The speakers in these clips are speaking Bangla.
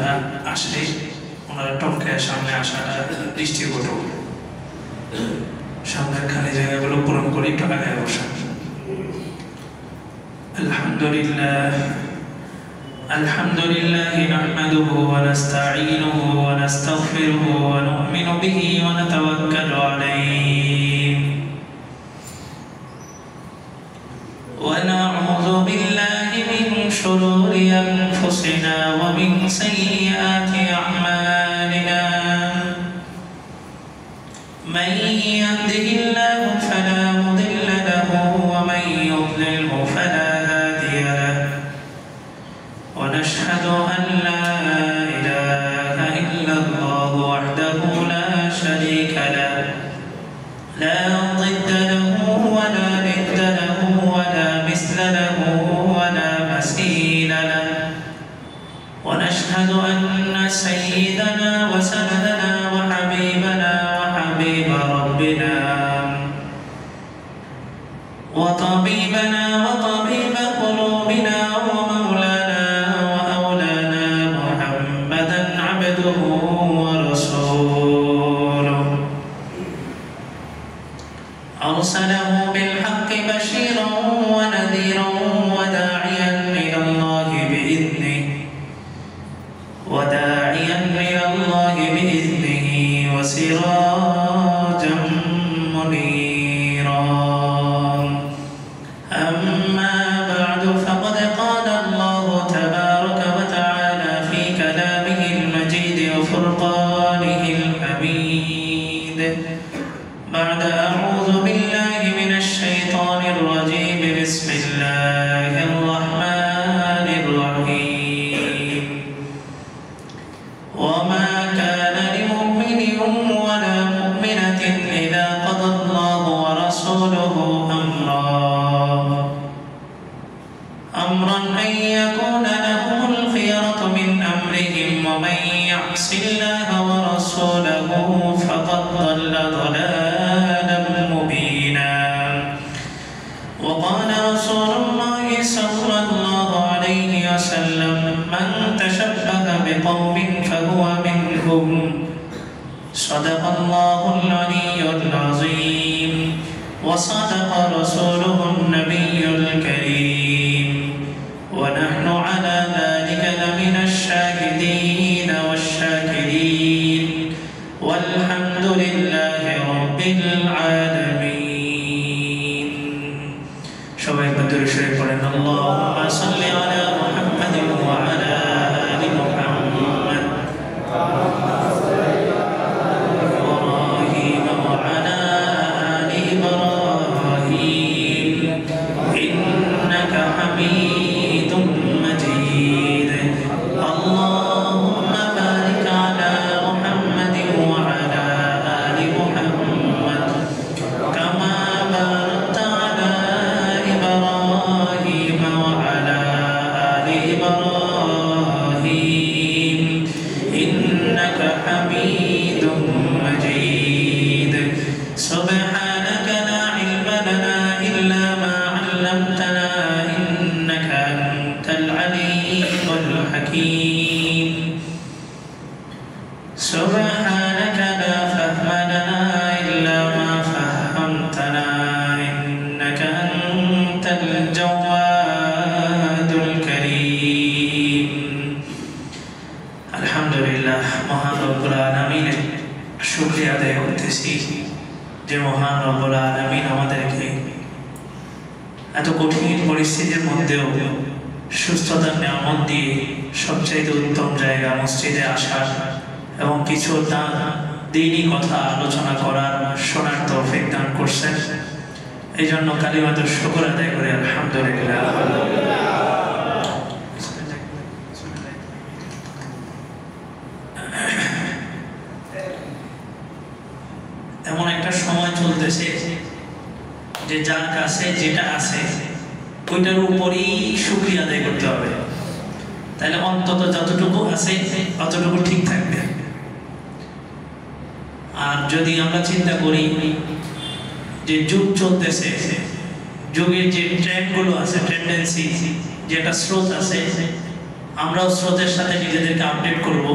যারা আসে ওনারা টমকায় সামনে আসাটা দৃষ্টিকটু, সামনের খালি জায়গাগুলো পূরণ করে একটু আগায় বসা। আলহামদুলিল্লাহ আলহামদুলিল্লাহি নাহমাদুহু ওয়া নাস্তাঈনুহু ওয়া নাস্তাগফিরুহু ওয়া নু'মিনু বিহি ওয়া নাতাওয়াক্কালু আলাইহি ওয়া না'উযু বিল্লাহি মিন শুরুরি আনফুসিনা ওয়া মিন সাইয়্যাতি আ'মালিনা মান ইয়াহদিহিল্লাহু ফালা মুদিল্লা লাহু ওয়া মান يضلله فلا هادي له ونشهد أن لا إله إلا الله وحده لا شريك له لا ضد له ولا ند له ولا مثل له ولا مثيل له ونشهد أن سيدنا وسندنا وحبيبنا وحبيب ربنا وطبيبنا وطبيب قلوبنا ومولانا وأولانا محمدا عبده ورسوله أرسله بالحق بشيرا ونذيرا وداعيا إلى الله بإذنه وسراجا منيرا. أما بعد فقد قال الله تبارك وتعالى في كلامه المجيد وفرقانه الحميد بعد أعوذ بالله من الشيطان الرجيم بسم الله الرحمن الرحيم وما كان لمؤمن ولا مؤمنة إذا قضى الله ورسوله أمرا أن يكون لهم الخيرة من أمرهم ومن يعص الله ورسوله فقد ضل ضلالا مبينا. وقال رسول الله صلى الله عليه وسلم من تشبه بقوم فهو منهم. صدق الله العلي العظيم وصدق رسوله النبي الكريم ونحن على ذلك لمن الشاهدين والشاكرين والحمد لله رب العالمين. সবাই বদর শরীফ পড়েন আল্লাহুম্মা সাল্লি আলা মুহাম্মাদিন ওয়া আলা আলি মুহাম্মাদ ইব্রাহিম ওয়া আলা আলি ইব্রাহিম ইন্নাকা হামিদুম মাজিদ. اللهم بارك على محمد وعلى آل محمد كما باركت على إبراهيم وعلى آل إبراهيم إنك حميد مجيد. سبحانك لا علم لنا إلا ما علمتنا إنك أنت العليم الحكيم. سبحانك لا فهم لنا إلا ما فهمتنا إنك أنت الجواد الكريم. الحمد لله মহান রব্বুল আলামিনের শুকরিয়া আদায় করতেছি যে মহান রব্বুল আলামিন আমাদেরকে এত কঠিন পরিস্থিতির মধ্যেও সুস্থতার নিয়ামত দিয়ে সবচাইতে উত্তম জায়গা মসজিদে আসার এবং কিছু দ্বীনি কথা আলোচনা করার শোনার তৌফিক দান করছেন। এই জন্য কালিমাতুর শুকর আদায় করি আলহামদুলিল্লাহ। এমন একটা সময় চলতেছে যে যার কাছে যেটা আছে ওইটার উপরই শুকরিয়া আদায় করতে হবে, তাহলে অন্তত যতটুকু আছে ততটুকু ঠিক থাকবে। আর যদি আমরা চিন্তা করি যে যুগ চলতেছে, যুগের যে ট্রেন্ডগুলো আছে, টেন্ডেন্সি যেটা স্রোত আছে, আমরাও স্রোতের সাথে নিজেদেরকে আপডেট করব।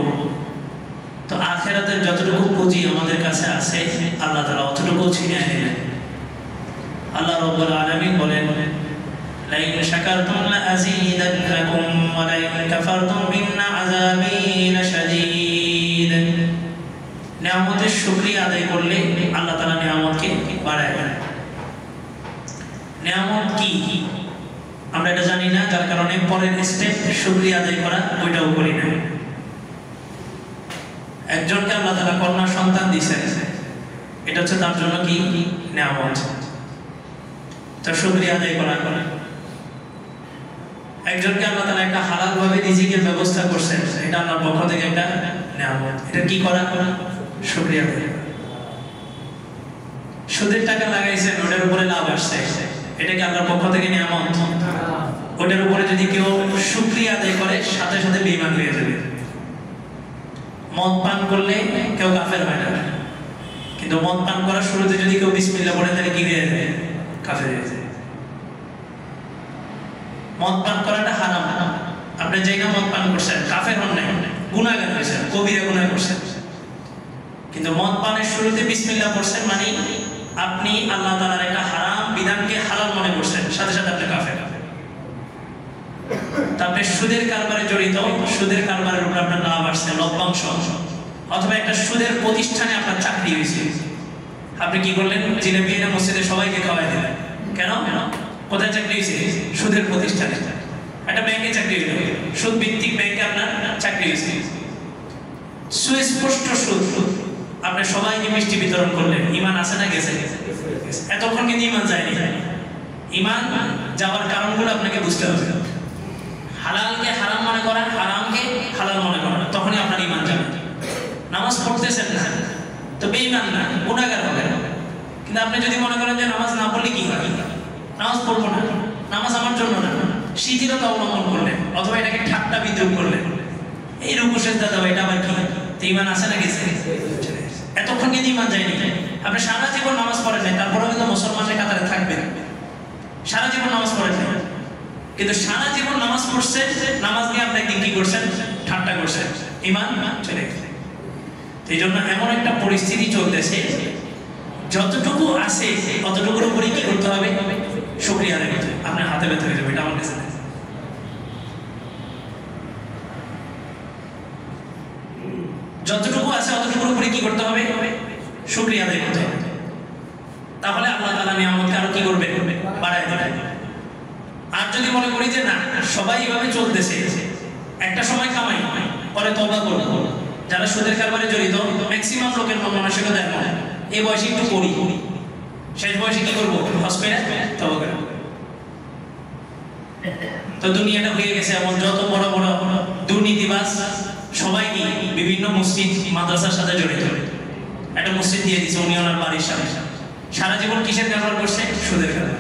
তো আখিরাতের যতটুকু পুঁজি আমাদের কাছে আছে আল্লাহ তাআলা অতটুকু ছিনিয়ে নেবেন। আল্লাহ রাব্বুল আলামিন বলেন, লাইন শাকারতুম লাযীদান্নাকুম ওয়া লাইন কাফারতুম ইন্না আযাবী লাশাদীদ। নিয়ামতের শুকরিয়া আদায় করলে আল্লাহ তাআলা নিয়ামতকে বাড়ায় দেন। নিয়ামত কি আমরা এটা জানি না, যার কারণে পরের স্টেপ শুকরিয়া আদায় করা ওইটাও করি না। একজনকে আল্লাহ তাআলা কন্যা সন্তান দিয়েছেন, এটা হচ্ছে তার জন্য কি নিয়ামত, তার শুকরিয়া আদায় করা। একজনকে আল্লাহ তাআলা একটা হালাল ভাবে রিজিকের ব্যবস্থা করছেন, এটা আল্লাহর পক্ষ থেকে একটা নিয়ামত, এটা কি করা শুকরিয়া আদায়। সুদের টাকা লাগাইছেন, ওটার উপরে লাভ আসছে, এটা কি আল্লাহর পক্ষ থেকে নিয়ামত? ওটার উপরে যদি কেউ শুকরিয়া আদায় করে সাথে সাথে বেঈমান হয়ে যাবে। মদ পান করলে কেউ কাফের হয় না, কিন্তু মদ পান করার শুরুতে যদি কেউ বিসমিল্লাহ পড়ে তাহলে কি হয়ে যায়? কাফের হয়ে যায়। মদ পান করাটা হারাম। আপনি যেই না মদ পান করছেন কাফের হন নাই, গুনাহগার হয়েছেন, কবিরা গুনাহ করছেন। কিন্তু মদ পানের শুরুতে বিসমিল্লাহ পড়ছেন মানে আপনি আল্লাহ তাআলার একটা হারাম বিধানকে হালাল মনে করছেন, সাথে সাথে আপনি কাফের। তারপরে সুদের কারবারে জড়িত, সুদের কারবারের উপর আপনার লাভ আসছে লভ্যাংশ, অথবা একটা সুদের প্রতিষ্ঠানে আপনার চাকরি হয়েছে, আপনি কি করলেন? জিলেবি এনে মসজিদে সবাইকে খাওয়াই দিলেন। কেন? কোথায় চাকরি হয়েছে? সুদের প্রতিষ্ঠানে। একটা ব্যাংকে চাকরি হইল, সুদ ভিত্তিক ব্যাংকে আপনার চাকরি হয়েছে, সুস্পষ্ট সুদ। আপনি সবাইকে মিষ্টি বিতরণ করলেন, ঈমান আছে না গেছে? এতক্ষণ কিন্তু ঈমান যায়নি। ঈমান যাওয়ার কারণগুলো আপনাকে বুঝতে হবে। হালালকে হারাম মনে করা, হারামকে হালাল মনে করা, তখনই আপনার ঈমান যাবে। নামাজ পড়তেছেন না তো বেঈমান না, গুনাহগার হবেন। কিন্তু আপনি যদি মনে করেন যে নামাজ না পড়লে কি হয়, নামাজ পড়বো না, নামাজ আমার জন্য না, শিথিলতা অবলম্বন করলেন, অথবা এটাকে ঠাট্টা বিদ্রুপ করলেন, এই রুকু সেজদা দাও, এটা আবার কি? তো ঈমান আছে না গেছে? এতক্ষণ কিন্তু ঈমান যায়নি। আপনি সারা জীবন নামাজ পড়েন নাই, তারপরেও কিন্তু মুসলমানের কাতারে থাকবেন। সারা জীবন নামাজ পড়েন নাই, কিন্তু সারা জীবন নামাজ পড়ছেন, নামাজ নিয়ে আপনি একদিন কি করছেন? ঠাট্টা করছেন, ঈমান চলে গেছে। এই জন্য এমন একটা পরিস্থিতি চলতেছে, যতটুকু আছে ততটুকুর উপরে কি করতে হবে? শুকরিয়া আদায় করতে হবে। আপনার হাতে ব্যথা হয়ে যাবে, এটা আমার কাছে। যতটুকু আছে ততটুকুর উপরে কি করতে হবে? শুকরিয়া আদায় করতে হবে। তাহলে আল্লাহ তাআলা নিয়ামতকে আরো কি করবে? বাড়ায় দেবে। আর যদি মনে করি যে না, সবাই এভাবে চলতেছে, একটা সময় কামাই পরে তওবা করব, যারা সুদের কারবারে জড়িত ম্যাক্সিমাম লোকের মন মানসিকতা এমন, এই বয়সে একটু করি, শেষ বয়সে কি করবো? হসপিটাল তওবা করব। তো দুনিয়াটা হয়ে গেছে এমন, যত বড় বড় দুর্নীতিবাজ সবাই কি বিভিন্ন মসজিদ মাদ্রাসার সাথে জড়িত। একটা মসজিদ দিয়ে দিচ্ছে উনি ওনার বাড়ির সামনে, সারা জীবন কিসের কারবার করছে? সুদের কারবার।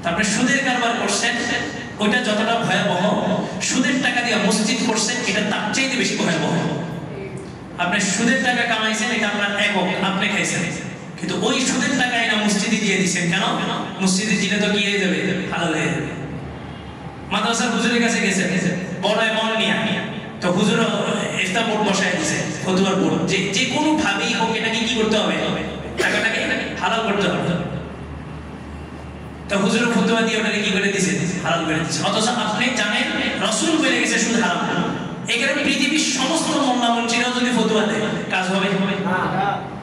তারপরে সুদের কারবার করছেন, ওইটা যতটা ভয়াবহ, সুদের টাকা দিয়ে মসজিদ করছেন এটা তার চাইতে বেশি ভয়াবহ। আপনি সুদের টাকা কামাইছেন, এটা আপনার একক, আপনি খাইছেন, কিন্তু ওই সুদের টাকা এনে মসজিদে দিয়ে দিচ্ছেন। কেন? মসজিদে দিলে তো কি হয়ে যাবে? হালাল হয়ে যাবে। মাদ্রাসার হুজুরের কাছে গেছে বড় অ্যামাউন্ট নিয়ে, তো হুজুর ইফতার বোর্ড বসায় দিয়েছে, ফতুয়ার বোর্ড, যে কোনো ভাবেই হোক এটাকে কি করতে হবে? টাকাটাকে হালাল করতে হবে। তো হুজুর ফতুয়া দিয়ে ওটাকে কি করে দিয়েছে? হালাল করে দিয়েছে। অথচ আপনি জানেন রাসূল বলে গেছে সুদ হারাম। এখানে পৃথিবীর সমস্ত মোল্লা মন্ত্রীরাও যদি ফতুয়া দেয় কাজ হবে?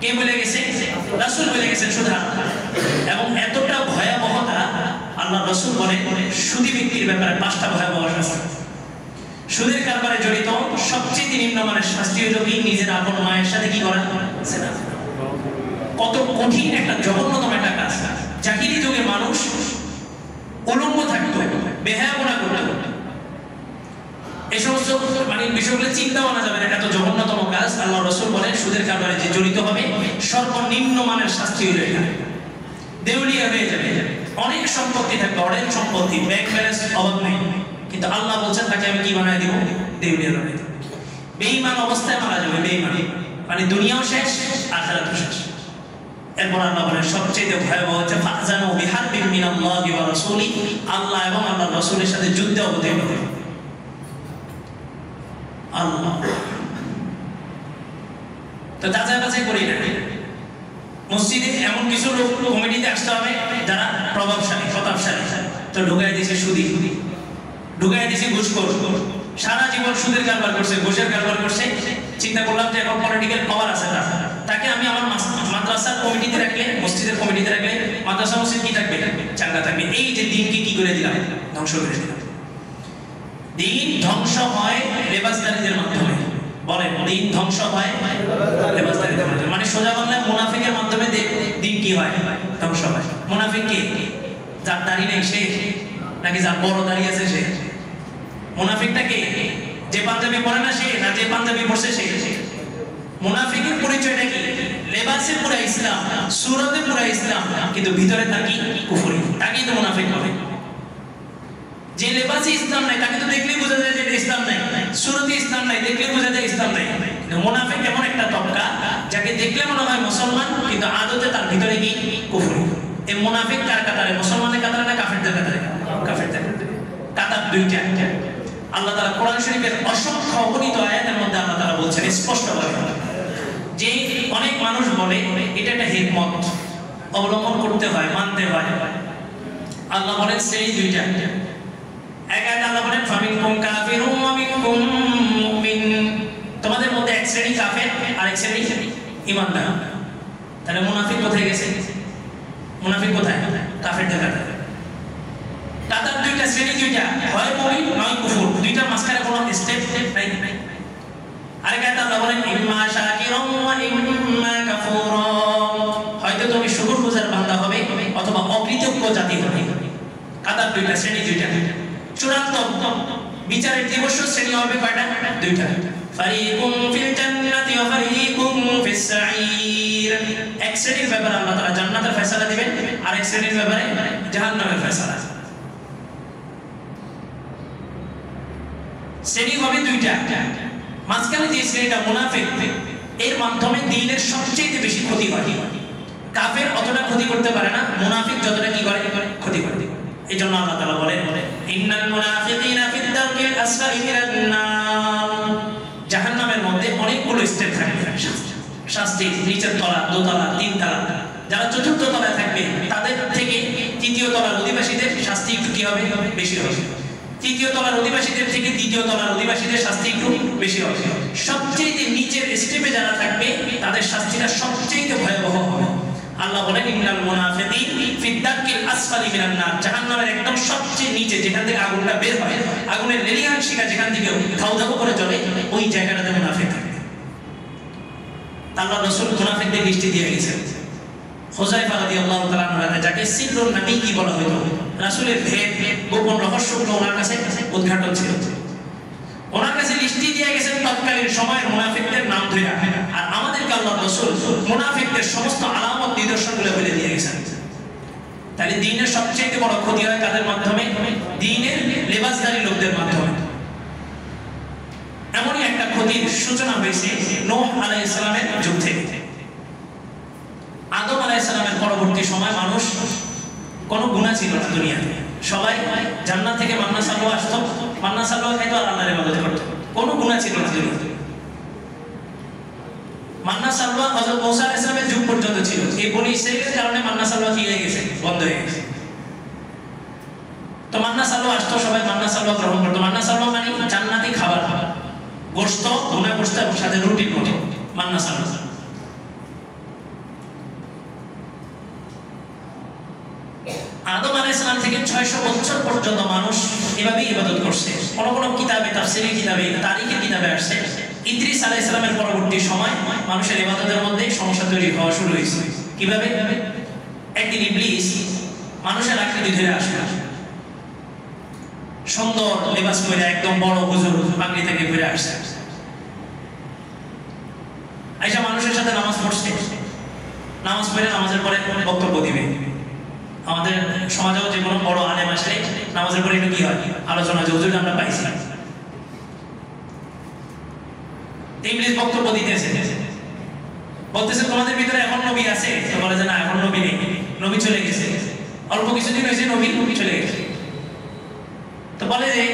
কে বলে গেছে? রাসূল বলে গেছেন সুদ হারাম। এবং এতটা ভয়াবহতা আল্লাহ রাসূল বলেন সুদী ব্যক্তির ব্যাপারে 5টা ভয়াবহ শাস্তি। সুদের কারবারে জড়িত সবচেয়ে নিম্নমানের শাস্তি হলো কি? নিজের আপন মায়ের সাথে কি করা? জিনা। কত কঠিন একটা জঘন্যতম একটা কাজ। জাহিলি যুগে মানুষ উলঙ্গ থাকতো, বেহায়াপনা করতো, এই সমস্ত মানে বিষয়গুলো চিন্তা আনা যাবে না, এত জঘন্যতম কাজ। আল্লাহ রাসূল বলেন সুদের কারবারে যে জড়িত হবে সর্বনিম্ন মানের শাস্তি হলো এটা, দেউলিয়া হয়ে যাবে। অনেক সম্পত্তি থাকবে, অনেক সম্পত্তি, ব্যাংক ব্যালেন্স অভাব নেই, কিন্তু আল্লাহ বলছেন তাকে আমি কি বানায় দিব? দেউলিয়া বানায় দিব। বেঈমান অবস্থায় মারা যাবে, বেঈমান মানে দুনিয়াও শেষ, আখিরাতও শেষ। এরপর আল্লাহ বলেন সবচেয়ে ভয়াবহ হচ্ছে ফাজানু বিহারবিন মিনাল্লাহি ওয়া রাসূলি, আল্লাহ এবং আল্লাহর রাসূলের সাথে যুদ্ধে অবতীর্ণ হবে। আল্লাহ। তো যাচাই বাছাই করি না, মসজিদে এমন কিছু লোক কমিটিতে আসতে হবে যারা প্রভাবশালী প্রতাপশালী, তো ঢুকাই দিয়েছে সুদি, ঢুকাই দিয়েছে ঘুষখোর, সারা জীবন সুদের কারবার করছে, ঘুষের কারবার করছে। চিন্তা করলাম যে এখন পলিটিক্যাল পাওয়ার আছে তাকে আমি আমার মাদ্রাসার কমিটিতে রাখলে, মসজিদের কমিটিতে রাখলে মাদ্রাসা মসজিদ কি থাকবে? চাঙ্গা থাকবে। এই যে দিনকে কি করে দিলাম? ধ্বংস করে দিলাম। দিন ধ্বংস হয় লেবাসদারীদের মাধ্যমে। বলেন, দিন ধ্বংস হয় লেবাসদারীদের মাধ্যমে, মানে সোজা বাংলায় মুনাফিকের মাধ্যমে দিন কি হয়? ধ্বংস হয়। মুনাফিক কে? যার দাড়ি নেই সে, নাকি যার বড় দাড়ি আছে সে? মুনাফিকটা কে? যে পাঞ্জাবি পরে না সে, না যে পাঞ্জাবি পরছে সে? মুনাফিকের পরিচয়টা কি? লেবাসে পুরা ইসলাম, সুরতে পুরা ইসলাম, কিন্তু ভিতরে তাকি কুফরি, তাকেই তো মুনাফিক হবে। যে লেবাসে ইসলাম নাই তাকে তো দেখলেই বোঝা যায় যে ইসলাম নাই, সুরতে ইসলাম নাই দেখলেই বোঝা যায় ইসলাম নাই। মুনাফিক এমন একটা তবকা যাকে দেখলে মনে হয় মুসলমান, কিন্তু আদতে তার ভিতরে কি কুফরি। এই মুনাফিক কার কাতারে? মুসলমানের কাতারে না কাফেরদের কাতারে? কাফেরদের কাতার দুইটা। আল্লাহ তাআলা কোরআন শরীফের অসংখ্য অগণিত আয়াতের মধ্যে আল্লাহ তাআলা বলছেন স্পষ্টভাবে যে অনেক মানুষ বলে এটা একটা হিকমত, অবলম্বন করতে হয়, মানতে হয়। আল্লাহ বলেন সেই দুইটা। এক আয়াতে আল্লাহ বলেন ফামিনকুম কাফিরুম ওয়া মিনকুম মুমিন, তোমাদের মধ্যে এক শ্রেণী কাফের আর এক শ্রেণী ঈমানদার। তাহলে মুনাফিক কোথায় গেছে? মুনাফিক কোথায়? কাফেরদের কাতারে। কাতার দুইটা শ্রেণী, দুইটা, হয় মুমিন নয় কুফর, দুইটার মাঝখানে কোনো স্টেপ নাই। আরেক আয়াতে আল্লাহ বলেন ইম্মা শাকিরাম ওয়া ইম্মা কাফুরা, হয়তো তুমি শুকরগুজার বান্দা হবে অথবা অকৃতজ্ঞ জাতি হবে। কাতার দুইটা শ্রেণী, দুইটা। চূড়ান্ত বিচারের দিবস শ্রেণী হবে কয়টা? দুইটা। ফারিকুম ফিল জান্নাতি ওয়া ফারিকুম ফিস সাঈর। এক শ্রেণীর ব্যাপারে আল্লাহ তাআলা জান্নাতের ফয়সালা দিবেন, আর এক শ্রেণীর ব্যাপারে জাহান্নামের ফয়সালা। শ্রেণী হবে দুইটা। মাঝখানে যে শ্রেণীটা মুনাফিক, এর মাধ্যমে দ্বীনের সবচেয়ে বেশি ক্ষতি হয়। কাফের অতটা ক্ষতি করতে পারে না, মুনাফিক যতটা কি করে ক্ষতি করে। এই জন্য আল্লাহ তাআলা বলেন ইন্নাল মুনাফিকিনা ফিদ দারকিল আসফালি মিনান নার, জাহান্নামের মধ্যে অনেকগুলো স্টেপ থাকবে, শাস্তি নিচের তলা, দোতলা, তিন তলা। যারা চতুর্থ তলায় থাকবে তাদের থেকে তৃতীয় তলার অধিবাসীদের শাস্তি একটু কি হবে? বেশি হবে। তৃতীয় তলার অধিবাসীদের থেকে দ্বিতীয় তলার অধিবাসীদের শাস্তি একটু বেশি হবে। সবচেয়ে নিচের স্টেপে যারা থাকবে তাদের শাস্তিটা সবচেয়ে ভয়াবহ হবে। আল্লাহ বলেন ইন্নাল মুনাফিকিন ফিদ দারকিল আসফালি মিনান নার, জাহান্নামের একদম সবচেয়ে নিচে, যেখান থেকে আগুনটা বের হয়, আগুনের লেলিহান শিখা যেখান থেকে ধাউ ধাউ করে জ্বলে, ওই জায়গাটাতে মুনাফিক থাকে। আল্লাহ রাসূল মুনাফিকদের লিস্টে দিয়ে গেছেন। হুযায়ফা রাদিয়াল্লাহু তাআলা আনহু, যাকে সিররুন নবী কি বলা হতো, রাসূলের ভেদ, গোপন রহস্যগুলো ওনার কাছে উদ্ঘাটন ছিল। ওনার কাছে লিস্টে দিয়ে গেছেন তৎকালীন সময়ের মুনাফিকদের নাম ধরে। আর আমাদেরকে আল্লাহ রাসূল মুনাফিকদের সমস্ত আলামত নিদর্শনগুলো বলে দিয়ে গেছেন। তাহলে দ্বীনের সবচেয়ে বড় ক্ষতি হয় কাদের মাধ্যমে? দ্বীনের লেবাসদারী লোকদের মাধ্যমে। এমনই একটা ক্ষতির সূচনা হয়েছে নূহ আলাইহিস সালামের যুগ থেকে। আদম আলাইহিস সালামের পরবর্তী সময় মানুষ কোনো গুনাহ ছিল না দুনিয়াতে, সবাই জান্নাত থেকে মান্না সালওয়া আসতো, মান্না সালওয়া খাইতো আর আল্লাহর ইবাদত করতো, কোনো গুনাহ ছিল না দুনিয়াতে। মান্না সালওয়া হযরত মূসা আলাইহিস সালামের যুগ পর্যন্ত ছিল। এই বনি ইসরাঈলের কারণে মান্না সালওয়া কি হয়ে গেছে? বন্ধ হয়ে গেছে। তো মান্না সালওয়া আসতো, সবাই মান্না সালওয়া গ্রহণ করতো। মান্না সালওয়া মানে জান্নাতি খাবার, গোশত, ভুনা গোশত এবং সাথে রুটির মতো মান্না সালওয়া। আদম আলাইহিস সালাম থেকে 600 বছর পর্যন্ত মানুষ এভাবেই ইবাদত করছে। কোন কোন কিতাবে, তাফসীরের কিতাবে, তারিখের কিতাবে আসছে ইদ্রিস আলাইহিস সালামের পরবর্তী সময় মানুষের ইবাদতের মধ্যে সমস্যা তৈরি হওয়া শুরু হয়েছে। কিভাবে? একদিন ইবলিস মানুষের আকৃতি ধরে আসলো, সুন্দর লেবাস পরে, একদম বড় হুজুর পাগড়ি থেকে ঘুরে আসছে। আয়েশা মানুষের সাথে নামাজ পড়ছে, নামাজ পড়ে নামাজের পরে বক্তব্য দিবে। আমাদের সমাজেও যে কোনো বড় আলেম আসলে নামাজের পরে একটু কি হয়? আলোচনা, যে হুজুর আমরা পাইছি। ইবলিস বক্তব্য দিতেছে, বলতেছে তোমাদের ভিতরে এখন নবী আছে? তো বলে যে না, এখন নবী নেই, নবী চলে গেছে, অল্প কিছুদিন হয়েছে নবী চলে গেছে। তো বলে যে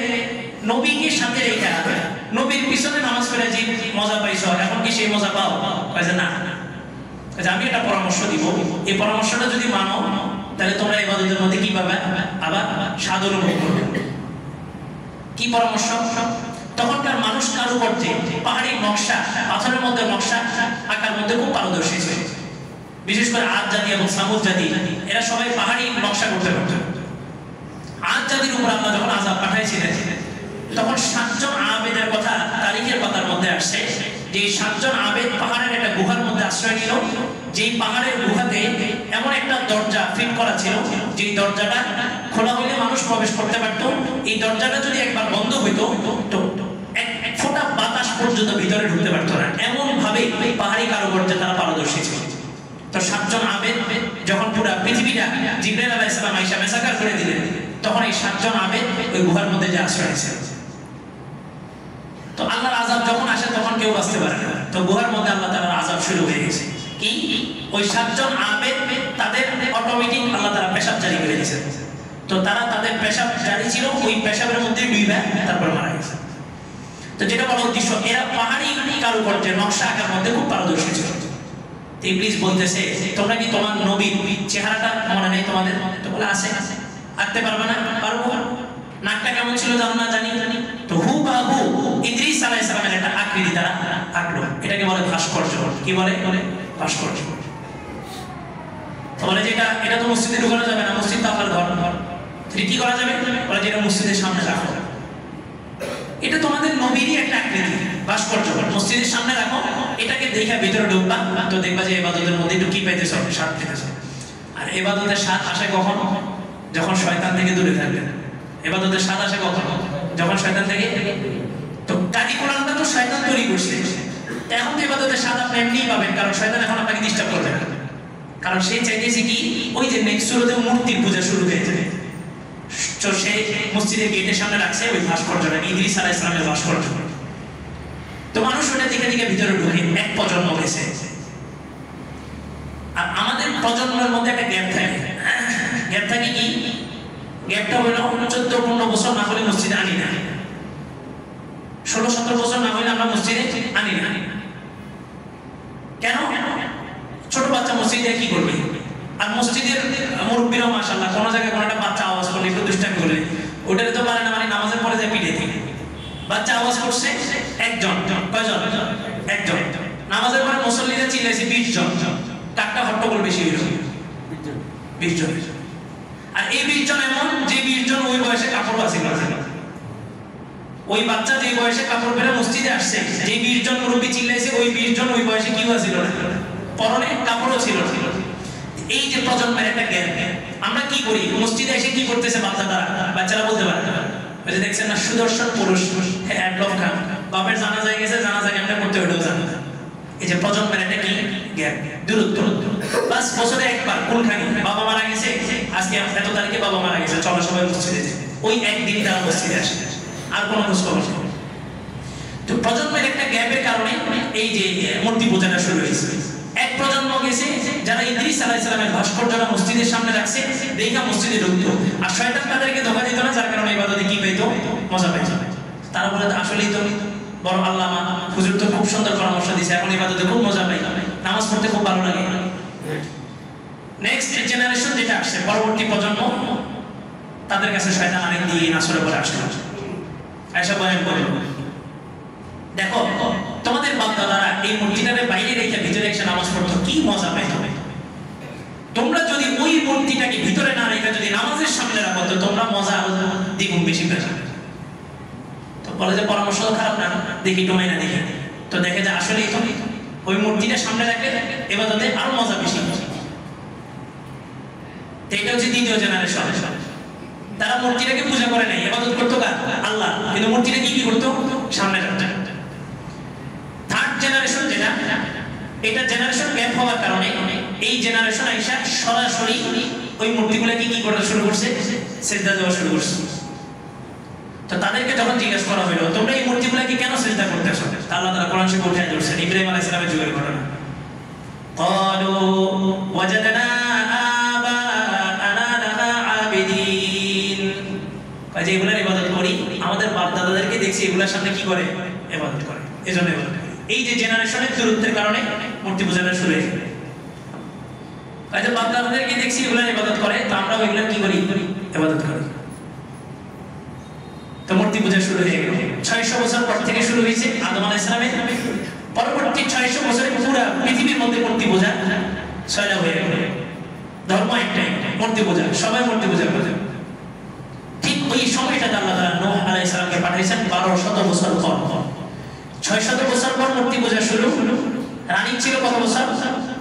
নবীকে সাথে রেখে নবীর পিছনে নামাজ পড়ে যে মজা পাইছো এখন কি সেই মজা পাও? কয় যে না। আমি একটা পরামর্শ দিব, এই পরামর্শটা যদি মানো তাহলে তোমরা ইবাদতের মধ্যে কি পাবে? আবার স্বাদ অনুভব করবে। কি পরামর্শ? তখনকার মানুষ কারুকার্যে পাহাড়ি নকশা, পাথরের মধ্যে নকশা আঁকার মধ্যে খুব পারদর্শী ছিল। বিশেষ করে আদ জাতি এবং সামুদ জাতি, এরা সবাই পাহাড়ি নকশা করতে পারত। আদ জাতির উপর আল্লাহ যখন আযাব পাঠাইছিলেন তখন 7 জন আবেদের কথা তারিখের পাতার মধ্যে আসছে যে 7 জন আবেদ পাহাড়ের একটা গুহার মধ্যে আশ্রয় নিল। যেই পাহাড়ের গুহাতে এমন একটা দরজা ফিট করা ছিল, যেই দরজাটা খোলা হইলে মানুষ প্রবেশ করতে পারত। এই দরজাটা যদি একবার বন্ধ হইতো তো এক ফোঁটা বাতাস পর্যন্ত ভিতরে ঢুকতে পারত না। এমন ভাবে পাহাড়ি কারুকার্যে তারা পারদর্শী ছিল। তো 7 জন আবেদ যখন পুরো পৃথিবীটা জিবরাইল আলাইহিস সালাম আয়েশা মেসাকার করে দিলেন, তখন এই 7 জন আবেদ ওই গুহার মধ্যে যে আশ্রয় নিয়েছে। তো আল্লাহর আযাব যখন আসে তখন কেউ বাঁচতে পারে না। তো গুহার মধ্যে আল্লাহ তাআলার আযাব শুরু হয়ে গেছে। কি ওই 7 জন আবেদ তাদের অটোমেটিক আল্লাহ তাআলা পেশাব জারি করে দিয়েছে। তো তারা তাদের পেশাব জারি ছিল, ওই পেশাবের মধ্যে ডুবে তারপর মারা গেছে। তো যেটা বলা উদ্দেশ্য, এরা পাহাড়ি কারুকার্যে নকশা আঁকার মধ্যে খুব পারদর্শী ছিল। ইবলিস বলতেছে তোমরা কি তোমার নবীর চেহারাটা মনে নেই তোমাদের? তো বলে আছে। আঁকতে পারবে না? পারবো। নাকটা কেমন ছিল জানো না? জানি। তো হুবাহু ইদ্রিস আলাইহিস সালামের একটা আকৃতি তারা আঁকলো। এটাকে বলে ভাস্কর্য। কি বলে? ভাস্কর্য। তো বলে যে এটা তো মসজিদে ঢোকানো যাবে না, মসজিদ তো আপনার ঘর। কি করা যাবে? বলে যে এটা মসজিদের সামনে রাখো। এটা তোমাদের নবীরই একটা আকৃতি, ভাস্কর্য, মসজিদের সামনে রাখো। এটাকে দেখে ভিতরে ঢুকবা তো দেখবা যে ইবাদতের মধ্যে একটু কি পাইতেছো? স্বাদ পেতেছো। আর ইবাদতের স্বাদ আসে কখন? যখন শয়তান থেকে দূরে থাকবে। ইবাদতের স্বাদ আসে কখন? যখন শয়তান থেকে। তো কারিকুলামটা তো শয়তান তৈরি করছে। এখন তো ইবাদতের স্বাদ আপনি এমনিই পাবেন, কারণ শয়তান এখন আপনাকে ডিস্টার্ব করবে না। কারণ সে চাইতেছে কি ওই যে নেক্সট শুরুতে মূর্তির পূজা শুরু হয়ে যাবে। তো সে মসজিদের গেটের সামনে রাখছে ওই ভাস্কর্যটা, ইদ্রিস আলাইহিস সালামের ভাস্কর্য। তো মানুষ ওটা দেখে দেখে ভিতরে ঢুকে এক প্রজন্ম গেছে। আর আমাদের প্রজন্মের মধ্যে একটা গ্যাপ থাকে। গ্যাপ থাকে কি? গ্যাপটা হলো 14-15 বছর না হলে মসজিদে আনি না, 16-17 বছর না হলে আমরা মসজিদে আনি না। কেন? ছোট বাচ্চা মসজিদে কি করবে? আর মসজিদের মুরব্বীরাও মাশাআল্লাহ কোন জায়গায় কোন একটা বাচ্চা আওয়াজ করলে একটু দুষ্টামি করে ওটারে তো পারে না, মানে নামাজের পরে যায় পিঠে থেকে বাচ্চা আওয়াজ করছে একজন, কয়জন? একজন। নামাজের পরে মুসল্লিরা চিল্লাইছে 20 জন, টাকটা হট্টগোল বেশি হইল 20 জন। আর এই 20 জন এমন যে 20 জন ওই বয়সে কাপড় বাঁচিল না। ওই বাচ্চা যে বয়সে কাপড় পরে মসজিদে আসছে, যে 20 জন মুরব্বী চিল্লাইছে ওই 20 জন ওই বয়সে কি বাঁচিল না, পরনে কাপড়ও ছিল। এই যে প্রজন্মের একটা গ্যাপ। আমরা কি করি? মসজিদে এসে কি করতেছে বাচ্চারা বলতে পারে না। ওই যে দেখছেন না সুদর্শন পুরুষ অ্যাডলফ খান, বাপের জানাজায় গেছে, জানাজা কেমনে করতে ওইটাও জানে না। এই যে প্রজন্মের একটা কি গ্যাপ, দূরত্ব। বাস বছরে একবার কোনখানে বাবা মারা গেছে, আজকে এত তারিখে বাবা মারা গেছে, চলো সবাই মসজিদে যায়, ওই একদিন তারা মসজিদে আসে, আর কোনো খোঁজ খবর নেই। তো প্রজন্মের একটা গ্যাপের কারণে এই যে মূর্তি পূজাটা শুরু হয়েছে। এক প্রজন্ম গেছে যারা ইদ্রিস আলাইহিস সালামের ভাস্কর্যটা মসজিদের সামনে রাখছে, দেখা মসজিদে ঢুকতো, আর শয়তান তাদেরকে ধোঁকা দিত না, যার কারণে ইবাদতে কি পেতো? মজা পাইত। তারা বলে আসলেই তো বড় আল্লামা হুজুর তো খুব সুন্দর পরামর্শ দিয়েছে, এখন ইবাদতে খুব মজা পাই, নামাজ পড়তে খুব ভালো লাগে। নেক্সট জেনারেশন যেটা আসছে, পরবর্তী প্রজন্ম, তাদের কাছে শয়তান অনেক দিয়ে আসরে পরে আসলো, এসব বয়ান করলো, দেখো তোমাদের বাপ দাদারা এই মূর্তিটাকে বাইরে রেখে ভিতরে এসে নামাজ পড়তো, কি মজা পাইতো। তোমরা যদি ওই মূর্তিটাকে ভিতরে না রেখে যদি নামাজের সামনে রাখো তো তোমরা মজা দ্বিগুণ বেশি পেয়ে যাবে। তো বলে যে পরামর্শ খারাপ না, দেখি টমাই না দেখি, তো দেখে যে আসলেই তো ওই মূর্তিটা সামনে রাখলে এবার তাদের আরো মজা বেশি। এটা হচ্ছে দ্বিতীয় জেনারেশন। তারা মূর্তিটাকে পূজা করে নাই, ইবাদত করতো কার? আল্লাহ, কিন্তু মূর্তিটা কি করতো? সামনে রাখতো। থার্ড জেনারেশন যেটা, এটা জেনারেশন গ্যাপ হওয়ার কারণে এই জেনারেশন আইসা সরাসরি ওই মূর্তিগুলোকে কি করা শুরু করছে? সিজদা দেওয়া শুরু করছে। তো তাদেরকে যখন জিজ্ঞাসা করা হলো তোমরা এই মূর্তিগুলোকে কেন সিজদা করতেছো, আল্লাহ তাআলা কোরআন শরীফে উঠায় ধরছেন ইব্রাহিম আলাইহিস সালামের যুগের ঘটনা। ক্বালু ওয়াজাদনা আবাআনা লাহা আবিদিন, কাজে এগুলার ইবাদত করি, আমাদের বাপ দাদাদেরকে দেখছি এগুলার সামনে কি করে? এজন্য এই যে জেনারেশনের দূরত্বের কারণে মূর্তি পূজাটা শুরু হয়ে গেল। হয়তো বাপ-দাদাদেরকে দেখছি এগুলো ইবাদত করে, তো আমরা ওইগুলো কি করি? ইবাদত করি। তো মূর্তি পূজা শুরু হয়ে গেল। 600 বছর পর থেকে শুরু হয়েছে আদম আলাইহিস সালামের, পরবর্তী 600 বছরে পুরো পৃথিবীর মধ্যে মূর্তি পূজা ছয়লা হয়ে গেল। ধর্ম একটাই, মূর্তি পূজা, সবাই মূর্তি পূজা করে। ঠিক ওই সময়টাতে আল্লাহ তাআলা নূহ আলাইহিস সালামকে পাঠিয়েছেন 1200 বছর পর। 600 বছর পর মূর্তি পূজা শুরু। রানিং ছিল কত বছর?